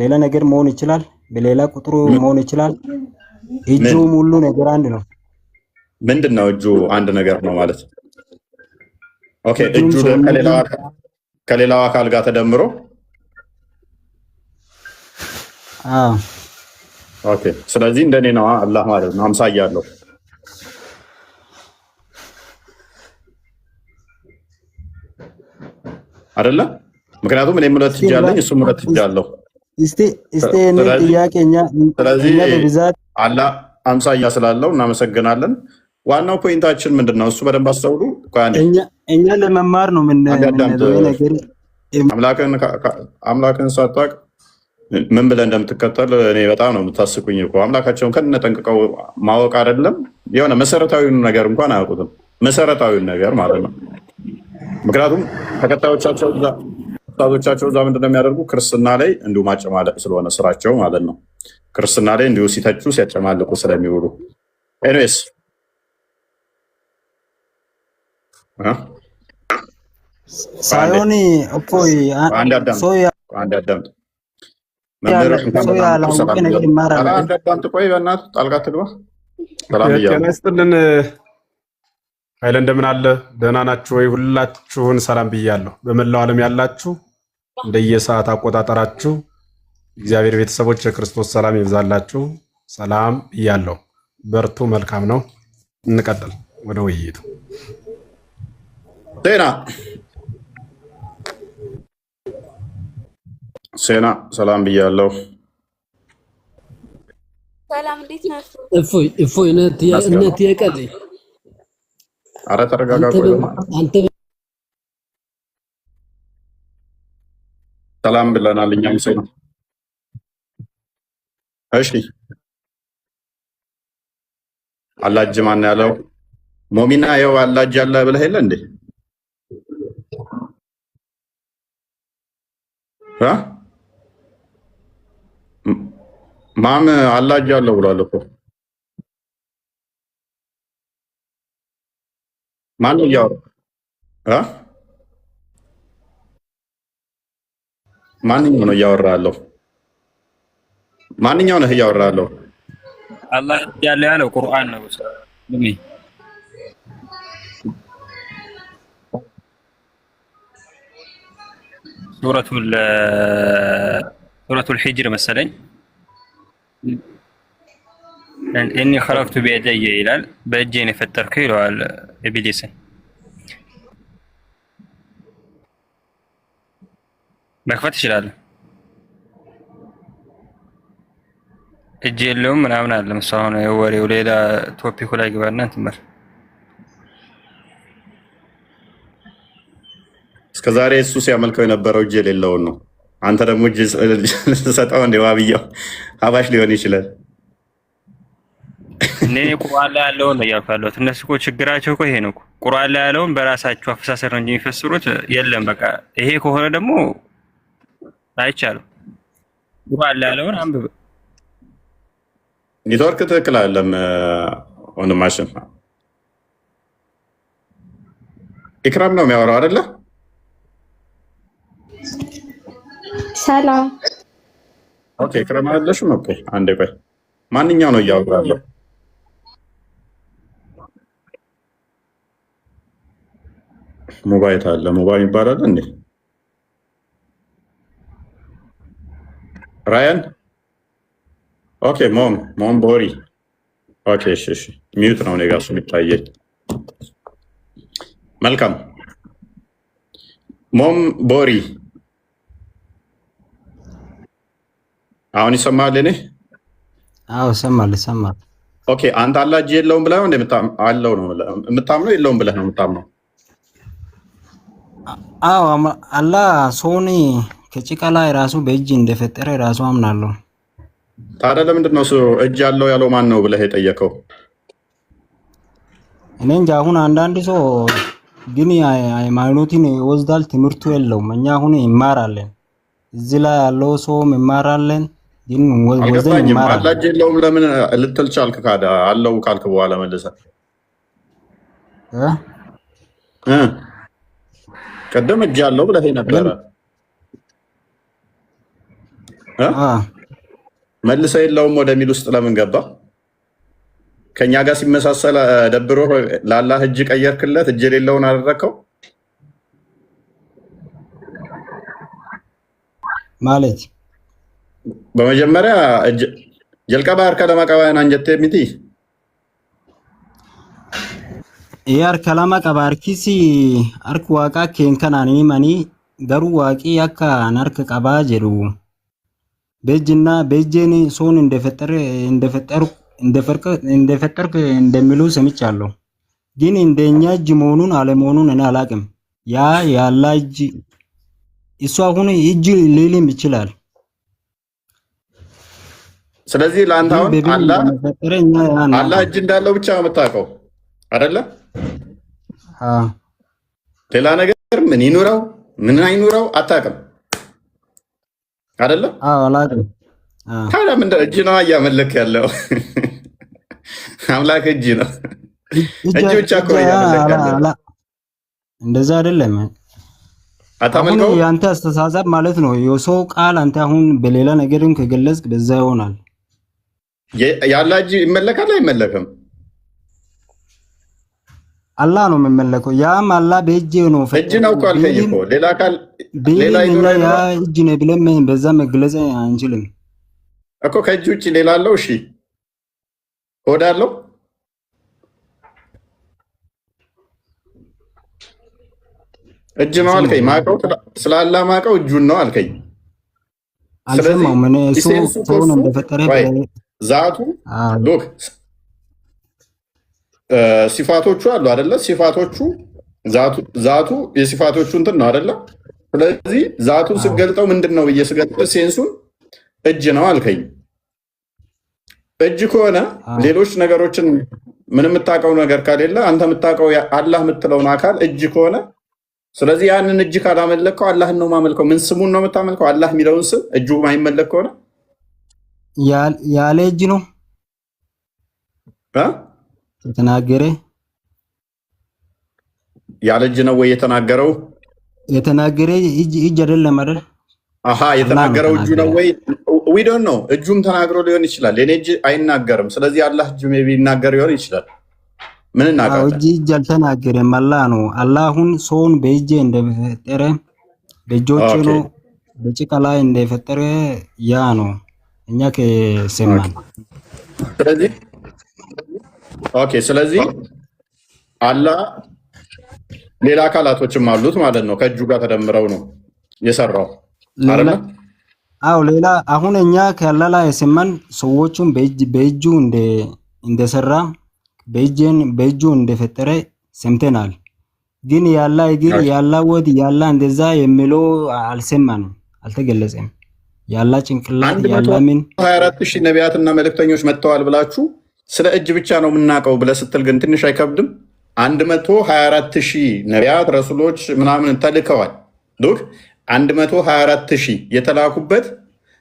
ሌላ ነገር መሆን ይችላል፣ በሌላ ቁጥሩ መሆን ይችላል። እጁ ሙሉ ነገር አንድ ነው። ምንድን ነው እጁ አንድ ነገር ነው ማለት? ኦኬ። እጁ ከሌላው አካል ጋር ተደምሮ ኦኬ። ስለዚህ እንደኔ ነው አላህ ማለት ነው። አምሳያ አለው አይደለ? ምክንያቱም እኔም ሁለት እጅ አለኝ፣ እሱም ሁለት እጅ አለው። ስለዚህ አላህ አምሳያ ስላለው እናመሰግናለን። ዋናው ፖይንታችን ምንድን ነው? እሱ በደንብ አስተውሉ። እኛ ለመማር ነው። አምላክን ሳታውቅ ምን ብለህ እንደምትከተል እኔ በጣም ነው የምታስቁኝ እኮ። አምላካቸውን ከነጠንቅቀው ማወቅ አይደለም የሆነ መሰረታዊውን ነገር እንኳን አያውቁትም። መሰረታዊውን ነገር ማለት ነው። ምክንያቱም ተከታዮቻቸው ኡስታዞቻቸው እዛ ምንድነው የሚያደርጉ? ክርስትና ላይ እንዲሁ ማጨማለቅ ስለሆነ ስራቸው ማለት ነው። ክርስትና ላይ እንዲሁ ሲተቹ ሲያጨማልቁ ስለሚውሉ ኤኒዌይስ ሳይሆን እፎይ አንድ አዳምጥ መምህር አዳምጥ። ቆይ በእናትህ ጣልቃ ትግባ። ጤና ይስጥልን ኃይለ፣ እንደምን አለ? ደህና ናችሁ ወይ? ሁላችሁን ሰላም ብያለሁ። በመላው ዓለም ያላችሁ እንደየሰዓት አቆጣጠራችሁ እግዚአብሔር ቤተሰቦች የክርስቶስ ሰላም ይብዛላችሁ። ሰላም ብያለሁ። በርቱ። መልካም ነው። እንቀጥል ወደ ውይይቱ። ሴና ሰላም ብያለሁ። ሰላም፣ እንዴት ናችሁ? እፎይ እነት የቀልይ አረ ተረጋጋ። ሰላም ብለናል እኛም ሴና። እሺ አላጅ ማን ያለው? ሞሚና ይኸው አላጅ ያለ ብለህ የለ እንዴ? ማም አላጅ ያለው ብሏል እኮ። ማን እያወራ ማንኛው ነው እያወራ ያለው? ማንኛው ነው እያወራ ያለው? አላህ ያለው ቁርአን ነው። ሱረቱል ሂጅር መሰለኝ እኒ ኸለቅቱ ቢየደየ ይላል። በእጄ ነው የፈጠርከው ይለዋል ኢብሊስን። መክፈት ይችላል። እጅ የለውም ምናምን አለ። አሁን ወሬው ሌላ ቶፒኩ ላይ ግባና እንትን በል። እስከዛሬ እሱ ሲያመልከው የነበረው እጅ የሌለውን ነው። አንተ ደግሞ እጅ ልትሰጠው እንደ ዋብያው ሀባሽ ሊሆን ይችላል። እኔ ቁርአን ላይ ያለውን ነው እያልኩ ያለሁት። እነሱ እኮ ችግራቸው እኮ ይሄ ነው። ቁርአን ላይ ያለውን በራሳቸው አፈሳሰር ነው እንጂ የሚፈስሩት የለም። በቃ ይሄ ከሆነ ደግሞ አይቻልም። ቁርአን ላይ ያለውን አንብብ። ኔትወርክ ትክክል አይደለም ወንድማችን። ኢክራም ነው የሚያወራው አይደለ? ሰላም። ኦኬ ኢክራም አይደለሽም? ኦኬ አንዴ ቆይ። ማንኛው ነው እያወራ ያለው? ሞባይል አለ። ሞባይል ይባላል እንዴ? ራያን ኦኬ ሞም ቦሪ ኦኬ እሺ ሚዩት ነው እኔ ጋር እሱ የሚታየኝ። መልካም ሞም ቦሪ አሁን ይሰማል? እኔ አዎ ይሰማል። ኦኬ አንተ አላህ እጅ የለውም ብለህ ነው አለው ነው የምታምነው? የለውም ብለህ ነው የምታምነው? አዎ አላህ ሰውን ከጭቃ ላይ ራሱ በእጅ እንደፈጠረ ራሱ አምናለሁ። ታዲያ ለምንድን ነው እጅ ያለው ያለው ማን ነው ብለህ የጠየቀው? እኔ እንጃ። አሁን አንዳንድ ሰው ግን ሃይማኖትን ይወስዳል፣ ትምህርቱ የለውም። እኛ አሁን ይማራለን፣ እዚህ ላይ ያለው ሰውም ይማራለን፣ ግን ወዘን ይማራለን። አላህ እጅ የለውም ለምን ልትል ቻልክ? ካዳ አለው ካልክ በኋላ መልሰህ ቀደም እጅ ያለው ብለህ ነበረ መልሰህ የለውም ወደሚል ውስጥ ለምን ገባ? ከኛ ጋር ሲመሳሰል ደብሮ ለአላህ እጅ ቀየርክለት፣ እጅ የሌለውን አደረከው ማለት። በመጀመሪያ ጀልቀባር ከለማ ቀባን አንጀቴ ሚቲ ያር ከለማ ቀባርኪሲ አርክ ዋቃ ኬንከናኒ ማኒ ገሩ ዋቂ ያካ ናርክ ቀባ ጀሩ በእጅና በእጄን ሰውን እንደፈጠርክ እንደሚሉ ሰምቻለሁ። ግን እንደኛ እጅ መሆኑን አለመሆኑን እኔ አላቅም። ያ ያላ እጅ እሱ አሁን እጅ ሊልም ይችላል። ስለዚህ ለአንተ አሁን አላህ እጅ እንዳለው ብቻ ነው የምታውቀው አይደለ? ሌላ ነገር ምን ይኑረው ምን አይኑረው አታውቅም አይደለ? አላውቅም። ታዲያ ምን እጅ ነው እያመለክ ያለው? አምላክ እጅ ነው። እጅ ብቻ እኮ እያመለክ ያለው እንደዛ አይደለም። አታመልከው። ያንተ አስተሳሰብ ማለት ነው የሰው ቃል። አንተ አሁን በሌላ ነገርን ከገለጽክ በዛ ይሆናል። ያላ እጅ ይመለካል አይመለክም? አላህ ነው የሚመለከው። ያም አላህ በእጅ ነው እጅ ነው እኮ አልከኝ እኮ ሌላ አካል ሌላ ያ እጅ ነው ብለን በዛ መግለጽ አንችልም እኮ። ከእጅ ውጭ ሌላ አለው? እሺ ሆድ አለው? እጅ ነው አልከኝ። ማቀው ስላላ ማቀው እጁን ነው አልከኝ። አልሰማው ምን እሱ ሰው ነው እንደፈጠረ ዛቱ ሎክ ሲፋቶቹ አሉ አይደለ? ሲፋቶቹ ዛቱ የሲፋቶቹ እንትን ነው አይደለ? ስለዚህ ዛቱን ስገልጠው ምንድን ነው ብዬ ስገልጠው ሴንሱን እጅ ነው አልከኝ። እጅ ከሆነ ሌሎች ነገሮችን ምን የምታውቀው ነገር ከሌለ አንተ የምታውቀው አላህ የምትለውን አካል እጅ ከሆነ ስለዚህ ያንን እጅ ካላመለከው አላህን ነው ማመልከው። ምን ስሙን ነው የምታመልከው? አላህ የሚለውን ስም እጁ ማይመለክ ከሆነ ያለ እጅ ነው የተናገረ። ያለ እጅ ነው ወይ የተናገረው? የተናገረ እጅ አይደለም አይደል? አሃ የተናገረው እጁ ነው ወይ? ዊ ዶንት ኖ። እጁም ተናግሮ ሊሆን ይችላል። የኔ እጅ አይናገርም። ስለዚህ አላህ እጁ ሜቢ ይናገር ሊሆን ይችላል። ምን እናውቃለን? እጅ አልተናገረም። አላህ ነው። አላሁን ሰውን በእጅ እንደፈጠረ በእጆቹ ነው በጭቃ ላይ እንደፈጠረ ያ ነው እኛ ከሰማን። ስለዚህ አላህ ሌላ አካላቶችም አሉት ማለት ነው። ከእጁ ጋር ተደምረው ነው የሰራው አይደል? አዎ ሌላ አሁን እኛ ከአላህ ላይ የሰማን ሰዎቹን በእጁ እንደሰራ በእጁ እንደፈጠረ ሰምተናል። ግን ያላ እግር ያላ ወድ ያላ እንደዛ የሚለው አልሰማንም፣ አልተገለጸም። ያላ ጭንቅላት ያላ ምን 24000 ነቢያትና መልእክተኞች መጥተዋል ብላችሁ ስለ እጅ ብቻ ነው የምናውቀው ብለህ ስትል ግን ትንሽ አይከብድም? 124,000 ነቢያት ረሱሎች ምናምን ተልከዋል። ሉክ 124,000 የተላኩበት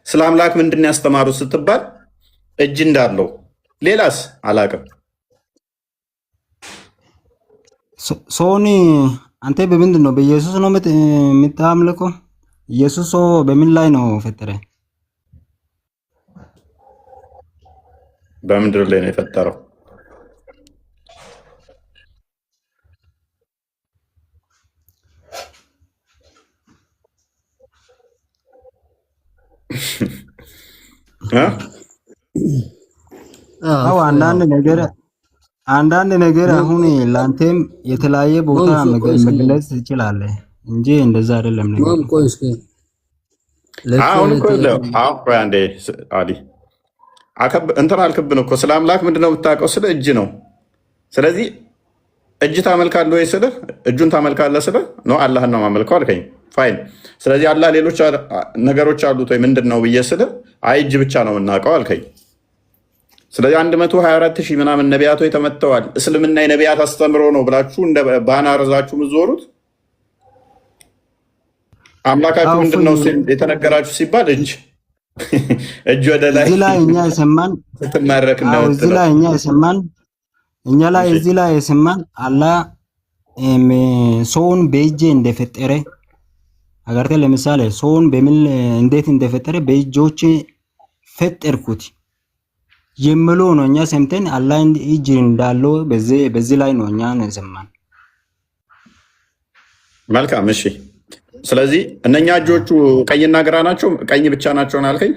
ስለ አምላክ ምንድን ያስተማሩት ስትባል እጅ እንዳለው፣ ሌላስ አላውቅም። ሶኒ አንተ በምንድን ነው? በኢየሱስ ነው የምታምልከው? ኢየሱስ በምን ላይ ነው ፈጠረ? በምድር ላይ ነው የፈጠረው። አዎ አንዳንድ ነገር አሁን ላንተም የተለያየ ቦታ መግለጽ ትችላለህ እንጂ እንደዛ አይደለም ነገር። አሁን እኮ አንዴ አሊ እንትን አልክብን እኮ ስለ አምላክ ምንድነው የምታውቀው? ስለ እጅ ነው። ስለዚህ እጅ ታመልካለህ ወይ ስልህ እጁን ታመልካለህ ስልህ ነው አላህን ነው ማመልከው አልከኝ። ፋይን። ስለዚህ አላህ ሌሎች ነገሮች አሉት ወይ ምንድን ነው ብዬ ስልህ አይ እጅ ብቻ ነው የምናውቀው አልከኝ። ስለዚህ 124,000 ምናምን ነቢያቶች ተመተዋል። እስልምና የነቢያት አስተምሮ ነው ብላችሁ እንደ ባናር ይዛችሁ የምትዞሩት አምላካችሁ ምንድን ነው የተነገራችሁ ሲባል እጅ ወደ ላይ እዚህ ላይ እኛ የሰማን ስትማረክ ነው። እዚህ ላይ እኛ የሰማን እዚህ ላይ የሰማን አላህ ሰውን በእጅ እንደፈጠረ አገርተ ለምሳሌ ሰውን በምን እንዴት እንደፈጠረ በእጆች ፈጠርኩት የሚለው ነው እኛ ሰምተን አላህ እጅ እንዳለው በዚህ ላይ ነው እኛ የሰማን። መልካም እሺ። ስለዚህ እነኛ እጆቹ ቀኝና ግራ ናቸው? ቀኝ ብቻ ናቸው አልከኝ?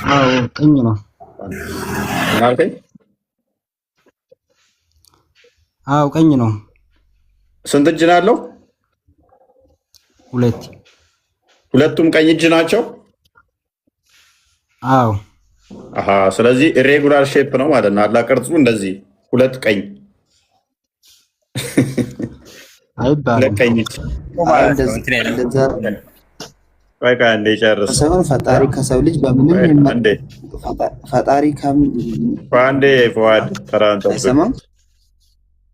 አዎ ቀኝ ነው አልከኝ? አዎ ቀኝ ነው። ስንት እጅ ነው ያለው? ሁለት። ሁለቱም ቀኝ እጅ ናቸው? አዎ። ስለዚህ ኢሬጉላር ሼፕ ነው ማለት ነው። አላህ ቅርጹ እንደዚህ ሁለት ቀኝ አይባልም። ፈጣሪ ከሰው ልጅ በምንም ፈጣሪ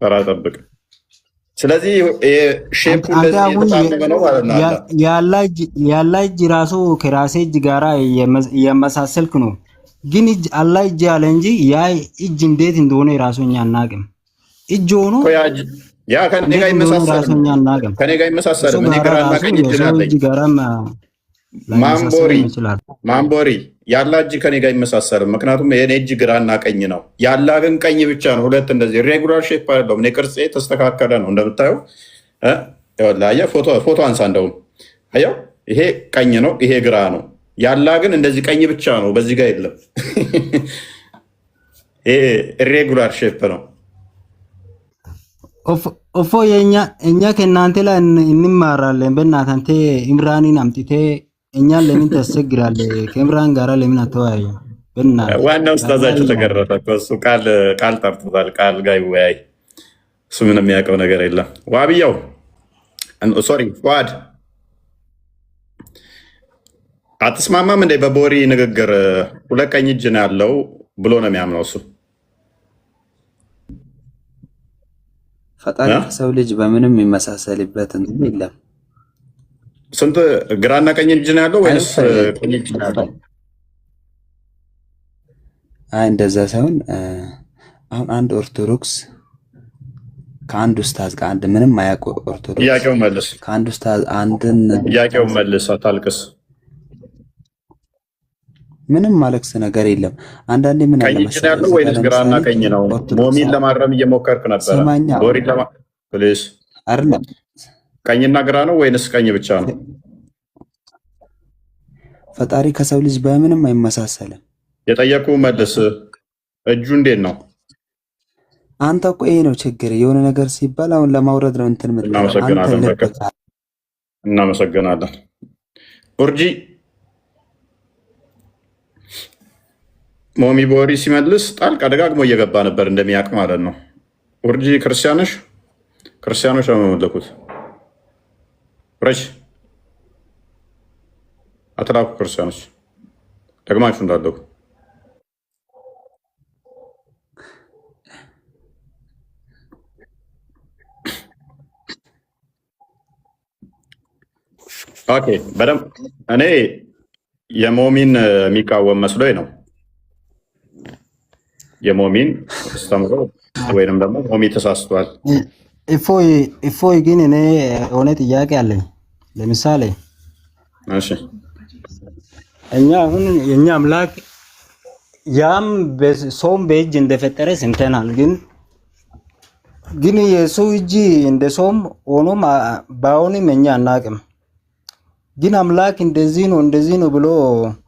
ተራ ጠብቅ። ስለዚህ ሼፑ እንደዚህ የተጣመመ ነው ማለት ነው። ያላ እጅ ራሱ ከራሴ እጅ ጋራ እያመሳሰልክ ነው። ግን አላህ እጅ ያለ እንጂ ያ እጅ እንዴት እንደሆነ ራሱ እኛ አናውቅም። እጅ ሆኖ ያ ከኔ ጋር ይመሳሰል እኔ ግራና ቀኝ እጅ አለኝ። ማምቦሪ ያላ እጅ ከኔ ጋር ይመሳሰልም፣ ምክንያቱም የኔ እጅ ግራና ቀኝ ነው። ያላ ግን ቀኝ ብቻ ነው። ሁለት እንደዚህ ሬጉላር ሼፕ አይደለም። እኔ ቅርጼ ተስተካከለ ነው እንደምታየው። አየህ፣ ፎቶ አንሳ። እንደውም አየው፣ ይሄ ቀኝ ነው፣ ይሄ ግራ ነው። ያላ ግን እንደዚህ ቀኝ ብቻ ነው፣ በዚህ ጋር የለም። ይሄ ሬጉላር ሼፕ ነው። ኦፎ እኛ ከእናንተ ላይ እንማራለን። በእናትህ አንተ ኢምራንን አምጥቴ እኛን ለምን ታስቸግራለህ? ከኢምራን ጋር ለምን አተወያዩ? በእናትህ ዋናው ኡስታዛችሁ ተገረፈ። እሱ ቃል ጠርቶታል። ቃል ጋር ይወያይ። እሱ ምንም የሚያውቀው ነገር የለም። ዋብያው ሶሪ ፉአድ አትስማማም እንዴ? በቦሪ ንግግር ሁለት ቀኝ እጅ ነው ያለው ብሎ ነው የሚያምነው እሱ። ፈጣሪ ከሰው ልጅ በምንም የሚመሳሰልበት እንትን የለም። ስንት ግራና ቀኝ እጅ ነው ያለው ወይስ ቀኝ እጅ ነው ያለው? እንደዛ ሳይሆን አሁን አንድ ኦርቶዶክስ ከአንድ ኡስታዝ ጋር አንድ ምንም አያውቁ ኦርቶዶክስ ጥያቄውን መልስ። ከአንድ ኡስታዝ አንድን ጥያቄውን መልስ፣ አታልቅስ። ምንም ማለቅስ ነገር የለም። አንዳንዴ ምን አለ መሰለህ ያለው ወይስ ግራና ቀኝ ነው? ሞሚን ለማረም እየሞከርክ ነበር። ቦሪን ፕሊዝ አይደለም ቀኝና ግራ ነው ወይንስ ቀኝ ብቻ ነው? ፈጣሪ ከሰው ልጅ በምንም አይመሳሰልም። የጠየቁ መልስ። እጁ እንዴት ነው? አንተ እኮ ይሄ ነው ችግር። የሆነ ነገር ሲባል አሁን ለማውረድ ነው እንትን ምትለው። እናመሰግናለን። ኡርጂ ሞሚ ቦሪ ሲመልስ ጣልቃ ደጋግሞ እየገባ ነበር እንደሚያውቅ ማለት ነው። ኡርጂ ክርስቲያኖች ነው የመለኩት። ረሽ አትላኩ ክርስቲያኖች ደግማችሁ እንዳለኩ ኦኬ። በደምብ እኔ የሞሚን የሚቃወም መስሎኝ ነው። የሞሚን አስተምሮ ወይንም ደግሞ ሞሚ ተሳስቷል። እፎይ ግን እኔ የሆነ ጥያቄ አለኝ። ለምሳሌ እሺ እኛ አሁን የኛ አምላክ ያም ሰውም በእጅ እንደፈጠረ ሰምተናል። ግን የሰው እጅ እንደ ሰውም ሆኖም ባይሆንም እኛ አናቅም። ግን አምላክ እንደዚህ ነው ብሎ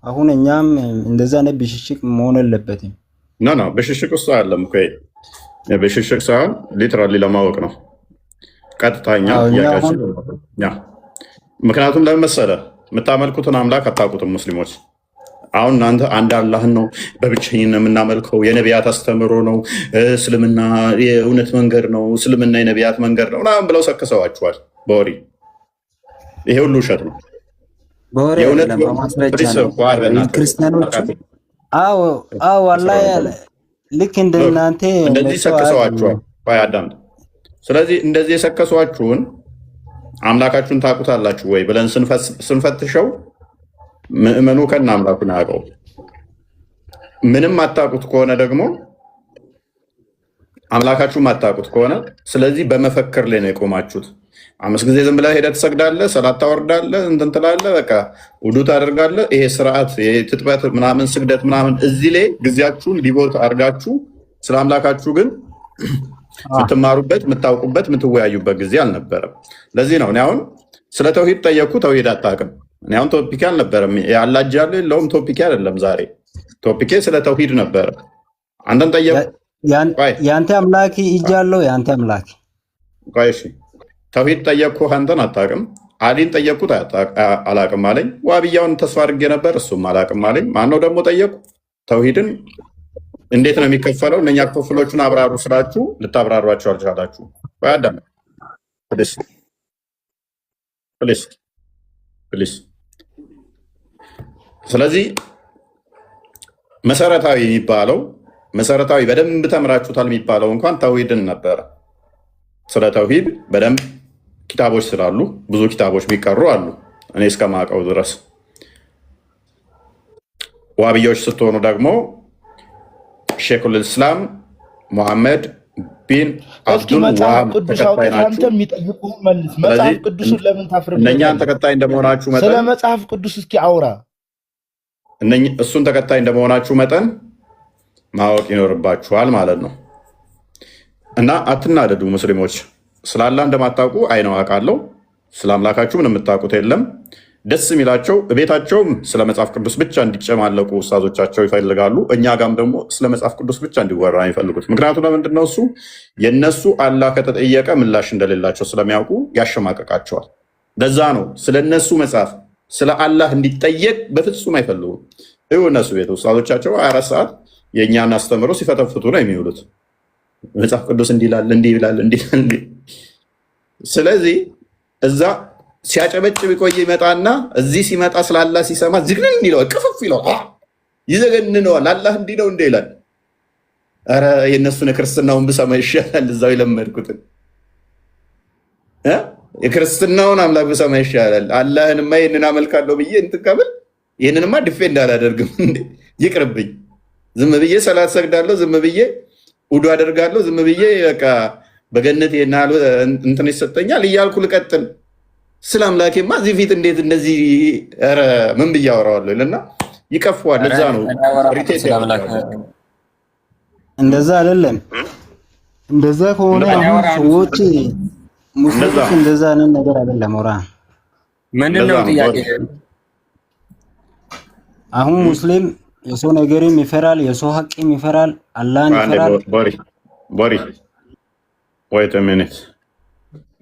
አሁን እኛም እንደዛ ነው ብሽሽቅ መሆን የለበትም። ኖ ብሽሽቅ ውስጥ አይደለም እኮ ብሽሽቅ ሳይሆን ሊትራሊ ለማወቅ ነው ቀጥታኛ ያጋጭ። ምክንያቱም ለምን መሰለህ የምታመልኩትን አምላክ አታውቁትም ሙስሊሞች። አሁን እናንተ አንድ አላህን ነው በብቸኝነት የምናመልከው፣ የነቢያት አስተምሮ ነው፣ እስልምና የእውነት መንገድ ነው፣ እስልምና የነቢያት መንገድ ነው ምናምን ብለው ሰክሰዋችኋል በወሬ። ይሄ ሁሉ ውሸት ነው። ልክ እንደናንተ እንደዚህ ሰክሰዋችኋል። አዳምጥ። ስለዚህ እንደዚህ የሰከሷችሁን አምላካችሁን ታውቁታላችሁ ወይ ብለን ስንፈትሸው ምእመኑ ከና አምላኩን አያውቀው። ምንም አታውቁት ከሆነ ደግሞ አምላካችሁን አታውቁት ከሆነ ስለዚህ በመፈክር ላይ ነው የቆማችሁት። 5 ጊዜ ዝም ብለህ ሄደህ ትሰግዳለህ፣ ሰላት ታወርዳለህ፣ እንትን ትላለህ፣ በቃ ውዱ ታደርጋለህ። ይሄ ስርዓት የትጥበት ምናምን ስግደት ምናምን እዚህ ላይ ጊዜያችሁን ዲቮት አድርጋችሁ ስለ አምላካችሁ ግን የምትማሩበት የምታውቁበት የምትወያዩበት ጊዜ አልነበረም። ለዚህ ነው እኔ አሁን ስለ ተውሂድ ጠየቅኩ። ተውሂድ አታውቅም። እኔ አሁን ቶፒኬ አልነበረም። ያላጅ ያለ የለውም ቶፒኬ አይደለም። ዛሬ ቶፒኬ ስለ ተውሂድ ነበረ። አንተን ጠየቁ። ያንተ አምላክ እጅ አለው። ያንተ አምላክ እሺ፣ ተውሂድ ጠየቅኩ። አንተን አታውቅም። አሊን ጠየቅኩት አላውቅም አለኝ። ዋብያውን ተስፋ አድርጌ ነበር፣ እሱም አላውቅም አለኝ። ማነው ደግሞ ጠየቁ ተውሂድን እንዴት ነው የሚከፈለው? እነኛ ክፍሎቹን አብራሩ ስላችሁ ልታብራሯቸው አልቻላችሁ። አዳም ፕሊስ። ስለዚህ መሰረታዊ በደንብ ተምራችሁታል የሚባለው እንኳን ተውሂድን ነበረ። ስለ ተውሂድ በደንብ ኪታቦች ስላሉ ብዙ ኪታቦች የሚቀሩ አሉ እኔ እስከማውቀው ድረስ። ዋብዮች ስትሆኑ ደግሞ ሼኹል ኢስላም ሙሐመድ ቢን አብዱል ወሃብ ተከታይ ናችሁ። መጽሐፍ ቅዱስን ለምን ታፍርበታለህ? እነኛን ተከታይ እንደመሆናችሁ መጠን ስለ መጽሐፍ ቅዱስ እስኪ አውራ። እሱን ተከታይ እንደመሆናችሁ መጠን ማወቅ ይኖርባችኋል ማለት ነው። እና አትናደዱ ሙስሊሞች። ስለ አላህ እንደማታውቁ አይነው አውቃለሁ። ስለ አምላካችሁ ምንም የምታውቁት የለም። ደስ የሚላቸው ቤታቸውም ስለ መጽሐፍ ቅዱስ ብቻ እንዲጨማለቁ ኡስታዞቻቸው ይፈልጋሉ። እኛ ጋም ደግሞ ስለ መጽሐፍ ቅዱስ ብቻ እንዲወራ የሚፈልጉት። ምክንያቱም ለምንድን ነው? እሱ የእነሱ አላህ ከተጠየቀ ምላሽ እንደሌላቸው ስለሚያውቁ ያሸማቀቃቸዋል። ለዛ ነው ስለ እነሱ መጽሐፍ ስለ አላህ እንዲጠየቅ በፍጹም አይፈልጉም። ይሁ እነሱ ቤት ኡስታዞቻቸው 24 ሰዓት የእኛን አስተምሮ ሲፈተፍቱ ነው የሚውሉት። መጽሐፍ ቅዱስ እንዲላል እንዲላል እንዲላል። ስለዚህ እዛ ሲያጨበጭብ ቆይ ይመጣና እዚህ ሲመጣ ስለ አላህ ሲሰማ ዝግንን ይለዋል፣ ቅፍፍ ይለዋል፣ ይዘገንነዋል። አላህ እንዲህ ነው እንደ ይላል። ኧረ የእነሱን የክርስትናውን ብሰማ ይሻላል። እዛው የለመድኩትን የክርስትናውን አምላክ ብሰማ ይሻላል። አላህንማ ይህንን አመልካለሁ ብዬ እንትን ከምል ይህንንማ ዲፌንድ አላደርግም። ይቅርብኝ። ዝም ብዬ ሰላት ሰግዳለሁ፣ ዝም ብዬ ውዱ አደርጋለሁ፣ ዝም ብዬ በቃ በገነት የናሉ እንትን ይሰጠኛል እያልኩ ልቀጥል? ስለ አምላኬማ እዚህ ፊት እንዴት እንደዚህ ኧረ ምን ብዬ አወራዋለሁ ይልና ይቀፈዋል። ለዛ ነው እንደዛ አይደለም። እንደዛ ከሆነ አሁን ሰዎች ሙስሊሞች እንደዛ አይነት ነገር አይደለም። ወራ ምንድነው ጥያቄ? አሁን ሙስሊም የሰው ነገርም ይፈራል፣ የሰው ሐቅም ይፈራል፣ አላህን ይፈራል። ቦሪ wait a minute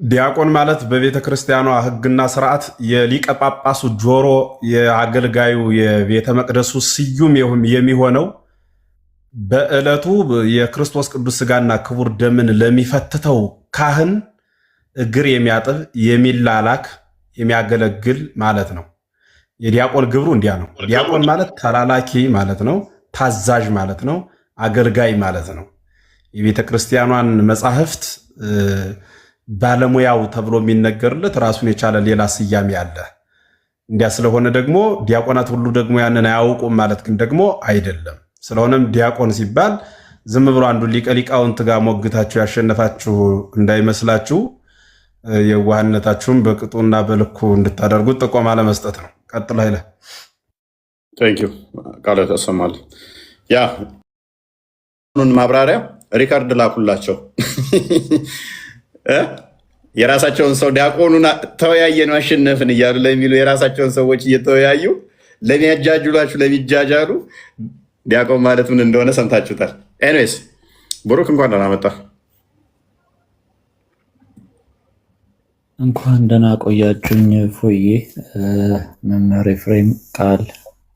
ዲያቆን ማለት በቤተ ክርስቲያኗ ሕግና ስርዓት የሊቀ ጳጳሱ ጆሮ የአገልጋዩ የቤተ መቅደሱ ስዩም የሚሆነው በዕለቱ የክርስቶስ ቅዱስ ሥጋና ክቡር ደምን ለሚፈትተው ካህን እግር የሚያጥብ የሚላላክ የሚያገለግል ማለት ነው። የዲያቆን ግብሩ እንዲያ ነው። ዲያቆን ማለት ተላላኪ ማለት ነው፣ ታዛዥ ማለት ነው፣ አገልጋይ ማለት ነው። የቤተ ክርስቲያኗን መጻሕፍት ባለሙያው ተብሎ የሚነገርለት ራሱን የቻለ ሌላ ስያሜ አለ። እንዲያ ስለሆነ ደግሞ ዲያቆናት ሁሉ ደግሞ ያንን አያውቁም ማለት ግን ደግሞ አይደለም። ስለሆነም ዲያቆን ሲባል ዝም ብሎ አንዱ ሊቀ ሊቃውንት ጋር ሞግታችሁ ያሸነፋችሁ እንዳይመስላችሁ፣ የዋህነታችሁም በቅጡና በልኩ እንድታደርጉት ጥቆማ ለመስጠት ነው። ቀጥል ኃይለ። ቴንክ ዩ ቃል ተሰማል። ያ ማብራሪያ ሪካርድ ላኩላቸው የራሳቸውን ሰው ዲያቆኑን ተወያየን አሸነፍን እያሉ ለሚሉ የራሳቸውን ሰዎች እየተወያዩ ለሚያጃጅሏችሁ ለሚጃጃሉ ዲያቆን ማለት ምን እንደሆነ ሰምታችሁታል። ኤኒዌይስ ብሩክ እንኳን ደህና መጣ። እንኳን ደህና ቆያችሁኝ። ፎዬ መምህር ኤፍሬም ቃል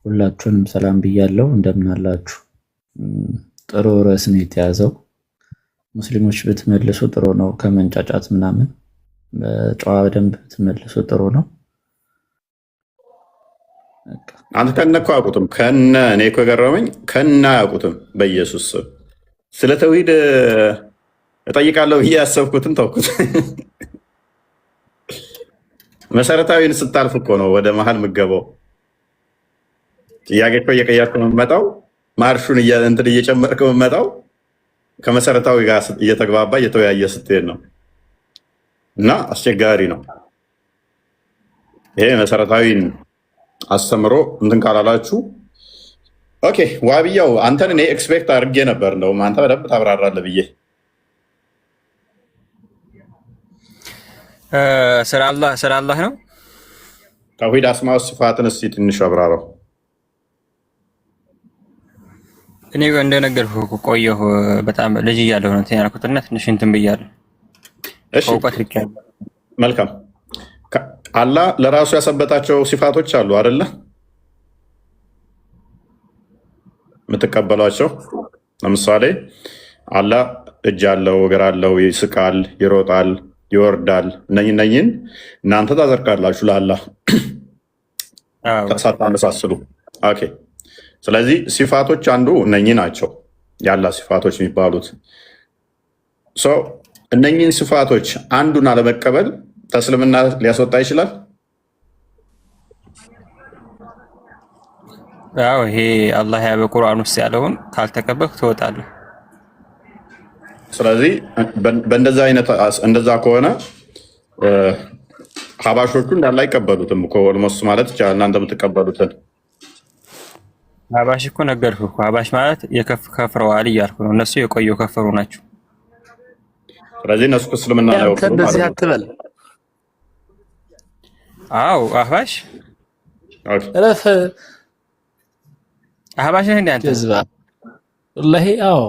ሁላችሁንም ሰላም ብያለሁ። እንደምን አላችሁ? ጥሩ ርዕስ ነው የተያዘው። ሙስሊሞች ብትመልሱ ጥሩ ነው። ከመንጫጫት ምናምን ጨዋ በደንብ ብትመልሱ ጥሩ ነው። አንተ ከነ እኮ አያውቁትም። ከነ እኔ እኮ የገረመኝ ከነ አያውቁትም። በኢየሱስ ስለ ተውሂድ እጠይቃለሁ ብዬ ያሰብኩትን ተውኩት። መሰረታዊን ስታልፍ እኮ ነው ወደ መሀል ምገባው። ጥያቄ እኮ እየቀየርክ የምመጣው ማርሹን እንትን እየጨመርክ የምመጣው ከመሰረታዊ ጋር እየተግባባ እየተወያየ ስትሄድ ነው እና አስቸጋሪ ነው። ይሄ መሰረታዊን አስተምሮ እንትን ካላላችሁ ኦኬ። ዋብያው አንተን እኔ ኤክስፔክት አድርጌ ነበር። እንደውም አንተ በደንብ ታብራራለህ ብዬ ስራ አላህ ነው። ተውሂድ አስማው ሲፋትን እስኪ ትንሽ አብራራው። እኔ እንደነገርኩህ ቆየሁ። በጣም ልጅ እያለሁ ነው ያልኩትና ትንሽ እንትን ብያለሁ። እውቀት ልኬያለሁ። መልካም። አላህ ለራሱ ያሰበታቸው ሲፋቶች አሉ አይደለ? የምትቀበሏቸው ለምሳሌ አላህ እጅ አለው፣ እግር አለው፣ ይስቃል፣ ይሮጣል፣ ይወርዳል። እነኝን እናንተ ታዘርቃላችሁ ለአላህ ሳታመሳስሉ። ኦኬ። ስለዚህ ሲፋቶች አንዱ እነኚህ ናቸው፣ የአላህ ሲፋቶች የሚባሉት። እነኚህን ሲፋቶች አንዱን አለመቀበል ከእስልምና ሊያስወጣ ይችላል። ያው ይሄ አላህ በቁርአን ውስጥ ያለውን ካልተቀበልክ ትወጣለህ። ስለዚህ እንደዛ ከሆነ ሀባሾቹ እንዳለ አይቀበሉትም እኮ ኦልሞስት ማለት ይቻላል። እናንተ የምትቀበሉትን ሀባሽ እኮ ነገርኩህ እኮ ሀባሽ ማለት ከፍረዋል እያልኩ ነው። እነሱ የቆየው ከፈሩ ናቸው። ስለዚህ እነሱ እስልምና ላይ ወጥተው እንደዚህ አትበል። አዎ አህባሽ ረፍ አህባሽ ነህ እንደ አንተ ጀዝባ ወላሂ። አዎ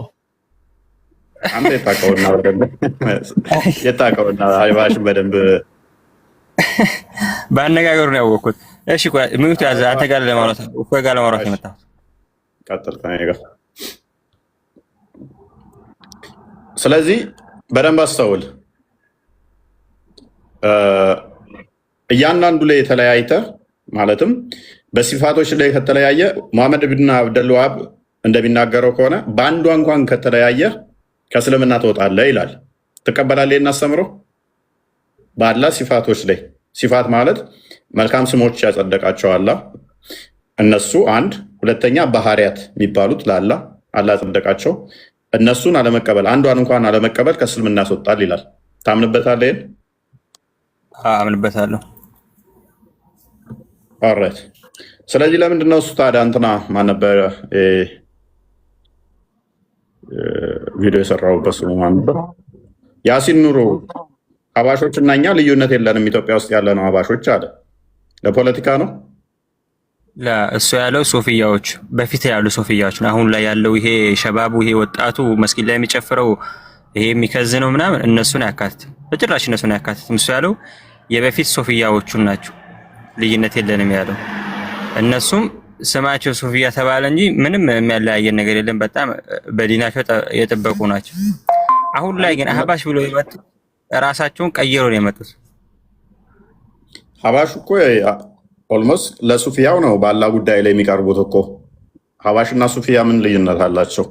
አንተ የታውቀውና አህባሽን በደንብ በአነጋገሩ ነው ያወቅሁት። እሺ ቆይ ምንቱ ያዘ አንተ ጋር ለማውራት የመጣሁት ቀጥል ከኔ ጋር። ስለዚህ በደንብ አስተውል። እያንዳንዱ ላይ የተለያይተ ማለትም በሲፋቶች ላይ ከተለያየ ሙሐመድ ብን አብደል ወሃብ እንደሚናገረው ከሆነ በአንዷ እንኳን ከተለያየ ከእስልምና ትወጣለህ ይላል። ትቀበላለህ? እናስተምረው በአላህ ሲፋቶች ላይ ሲፋት ማለት መልካም ስሞች ያጸደቃቸው አላህ እነሱ አንድ፣ ሁለተኛ ባህሪያት የሚባሉት ለአላህ አላህ ያጸደቃቸው እነሱን አለመቀበል አንዷን እንኳን አለመቀበል ከእስልምና ያስወጣል ይላል። ታምንበታለህ? ይሄን አምንበታለሁ። ኦልራይት። ስለዚህ ለምንድን ነው እሱ ታዲያ እንትና ማን ነበረ ቪዲዮ የሰራሁበት ስሙ ማን ነበር? ያሲን ኑሩ ሀባሾች እና እኛ ልዩነት የለንም ኢትዮጵያ ውስጥ ያለ ነው ሀባሾች አለ። ለፖለቲካ ነው እሱ ያለው ሶፊያዎች በፊት ያሉ ሶፊያዎች ነው። አሁን ላይ ያለው ይሄ ሸባቡ ይሄ ወጣቱ መስጊድ ላይ የሚጨፍረው ይሄ የሚከዝነው ምናምን እነሱን ያካትት በጭራሽ እነሱን ያካትት። እሱ ያለው የበፊት ሶፊያዎቹን ናቸው። ልዩነት የለንም ያለው እነሱም ስማቸው ሶፊያ ተባለ እንጂ ምንም የሚያለያየን ነገር የለም። በጣም በዲናቸው የጠበቁ ናቸው። አሁን ላይ ግን አህባሽ ብሎ የመጡት ራሳቸውን ቀይሮ ነው የመጡት። ሀባሽ እኮ ኦልሞስት ለሱፊያው ነው ባላ ጉዳይ ላይ የሚቀርቡት እኮ። ሀባሽና ሱፊያ ምን ልዩነት አላቸው?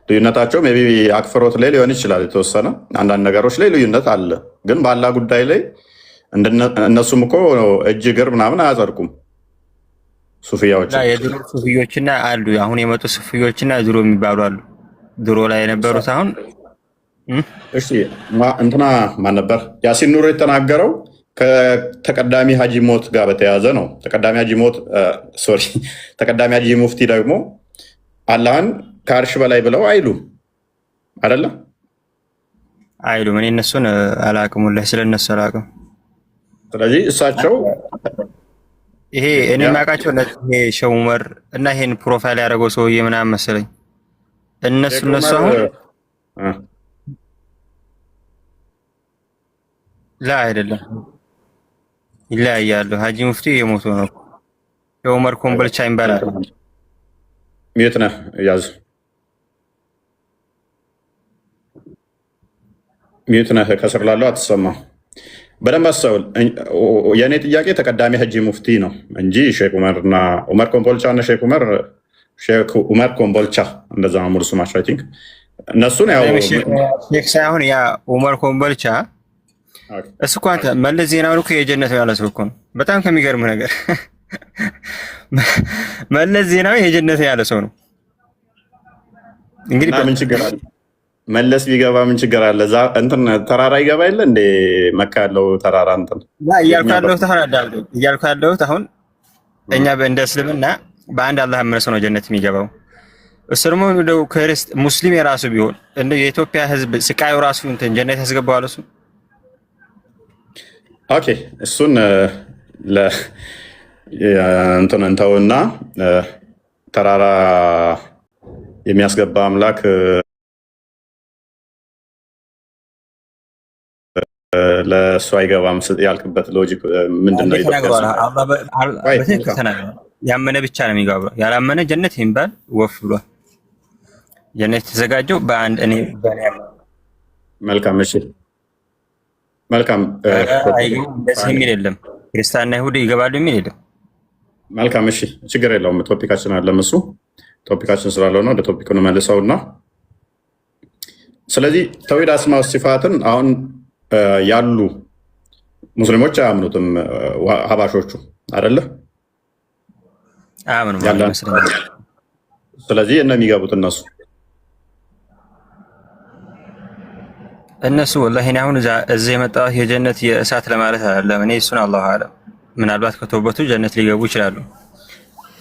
ልዩነታቸው ሜይ ቢ አክፍሮት ላይ ሊሆን ይችላል የተወሰነ አንዳንድ ነገሮች ላይ ልዩነት አለ። ግን ባላ ጉዳይ ላይ እነሱም እኮ እጅ እግር ምናምን አያጸድቁም ሱፊያዎች። የድሮ ሱፊዮችና አሉ አሁን የመጡ ሱፊዮችና ድሮ የሚባሉ አሉ። ድሮ ላይ የነበሩት አሁን እሺ እንትና ማን ነበር ያሲን ኑሮ የተናገረው ከተቀዳሚ ሀጂ ሞት ጋር በተያያዘ ነው። ተቀዳሚ ሀጂ ሞት ተቀዳሚ ሀጂ ሙፍቲ ደግሞ አላህን ከአርሽ በላይ ብለው አይሉም አይደለም አይሉም። እኔ እነሱን አላውቅም፣ ወላሂ ስለነሱ አላውቅም። ስለዚህ እሳቸው ይሄ እኔ የማውቃቸው ይሄ ሼህ ዑመር እና ይሄን ፕሮፋይል ያደረገው ሰውዬ ምናምን መሰለኝ እነሱ አሁን ላ አይደለም ይለያያሉ። ሀጂ ሙፍቲ የሞቱ ነው። ሼህ ዑመር ኮምቦልቻ ይባላል። የት ነህ? ያዝ የት ነህ? ከስር ላለው አትሰማም። በደንብ አስተውል። የእኔ ጥያቄ ተቀዳሚ ሀጂ ሙፍቲ ነው እንጂ ሼክ ዑመርና ዑመር ኮምቦልቻ እና ሼክ ዑመር ኮምቦልቻ እንደዛ ነው ሙሉ ስማቸው። አይ ቲንክ እነሱን ያው ሼክ ሳይሆን ያ ዑመር ኮምቦልቻ እሱ እኮ አንተ መለስ ዜናዊ እኮ የጀነት ያለ ሰው እኮ ነው። በጣም ከሚገርም ነገር መለስ ዜናዊ የጀነት ያለ ሰው ነው። እንግዲህ ምን ችግር አለ? መለስ ቢገባ ምን ችግር አለ? እንትን ተራራ ይገባ የለ እንደ መካ ያለው ተራራ እንትን እያልኩ ያለሁት አሁን እኛ እንደ እስልምና በአንድ አላህ ያመነ ሰው ነው ጀነት የሚገባው። እሱ ደግሞ እንደው ሙስሊም የራሱ ቢሆን እንደው የኢትዮጵያ ሕዝብ ስቃዩ ራሱ እንትን ጀነት ያስገባዋል እሱ። ኦኬ እሱን እንትን እንተውና ተራራ የሚያስገባ አምላክ ለእሱ አይገባም ያልክበት ሎጂክ ምንድን ነው? ያመነ ብቻ ነው የሚገባው። ያላመነ ጀነት የሚባል ወፍ ብሏል። ጀነት የተዘጋጀው በአንድ እኔ መልካም እሺ መልካም እንደዚህ የሚል የለም። ክርስቲያንና ይሁዲ ይገባሉ የሚል የለም። መልካም እሺ ችግር የለውም። ቶፒካችን አለም እሱ ቶፒካችን ስላለው ነው። ወደ ቶፒኩን መልሰውና ስለዚህ ተውሂድ አስማ ወሲፋትን አሁን ያሉ ሙስሊሞች አያምኑትም። ሀባሾቹ አይደለ አያምኑም። ስለዚህ እነ የሚገቡት እነሱ ወላሂ እኔ አሁን እዚህ የመጣሁት የጀነት የእሳት ለማለት አይደለም። እኔ እሱን አላሁ አለም ምናልባት ከተውበቱ ጀነት ሊገቡ ይችላሉ።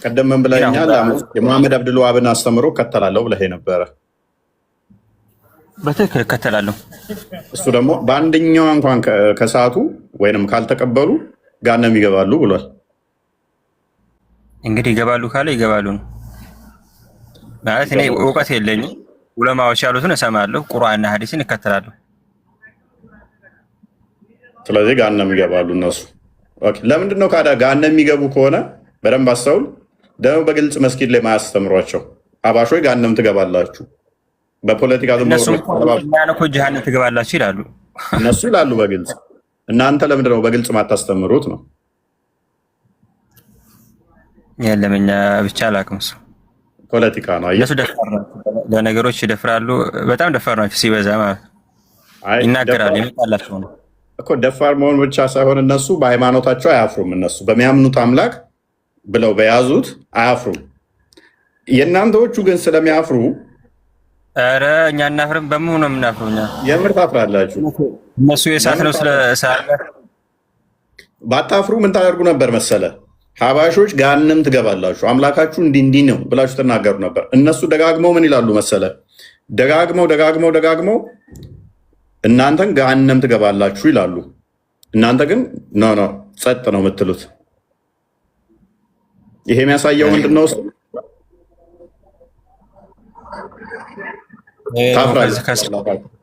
ቀደም ምን ብለኸኛል? የመሐመድ አብዱል ወሃብን አስተምሮ እከተላለሁ ብለህ ነበረ። በትክክል እከተላለሁ። እሱ ደግሞ በአንደኛው እንኳን ከሰዓቱ ወይንም ካልተቀበሉ ገሃነም ይገባሉ ብሏል። እንግዲህ ይገባሉ ካለ ይገባሉ ነው ማለት። እኔ እውቀት የለኝም። ዑለማዎች ያሉትን እሰማለሁ፣ ቁርአንና ሐዲስን እከተላለሁ። ስለዚህ ገሃነም ይገባሉ እነሱ። ኦኬ ለምንድን ነው ካዳ ገሃነም የሚገቡ ከሆነ በደንብ አስተውል። ደግሞ በግልጽ መስጊድ ላይ ማያስተምሯቸው አባሾች ገሃነም ትገባላችሁ በፖለቲካ እነሱ እኮ ጀሃነም ትገባላችሁ ይላሉ። እነሱ ይላሉ በግልጽ። እናንተ ለምንድን ነው በግልጽ ማታስተምሩት ነው? የለም እኛ ብቻ አላውቅም። እሱ ፖለቲካ ነው። እነሱ ደፋር ናቸው፣ ለነገሮች ይደፍራሉ። በጣም ደፋር ናቸው ሲበዛ ማለት ይናገራሉ። የመጣላቸው ነው እኮ ደፋር መሆን ብቻ ሳይሆን እነሱ በሃይማኖታቸው አያፍሩም። እነሱ በሚያምኑት አምላክ ብለው በያዙት አያፍሩም። የእናንተዎቹ ግን ስለሚያፍሩ ኧረ እኛ እናፍርም። በምን ነው የምናፍረው? እኛ የምር ታፍራላችሁ። እነሱ የሳት ነው ስለሳለ ባታፍሩ ምን ታደርጉ ነበር መሰለ? ሀባሾች ገሃነም ትገባላችሁ፣ አምላካችሁ እንዲህ ነው ብላችሁ ትናገሩ ነበር። እነሱ ደጋግመው ምን ይላሉ መሰለ? ደጋግመው እናንተን ገሃነም ትገባላችሁ ይላሉ። እናንተ ግን ኖ ጸጥ ነው የምትሉት። ይሄ የሚያሳየው ምንድነው? ታፍራላችሁ።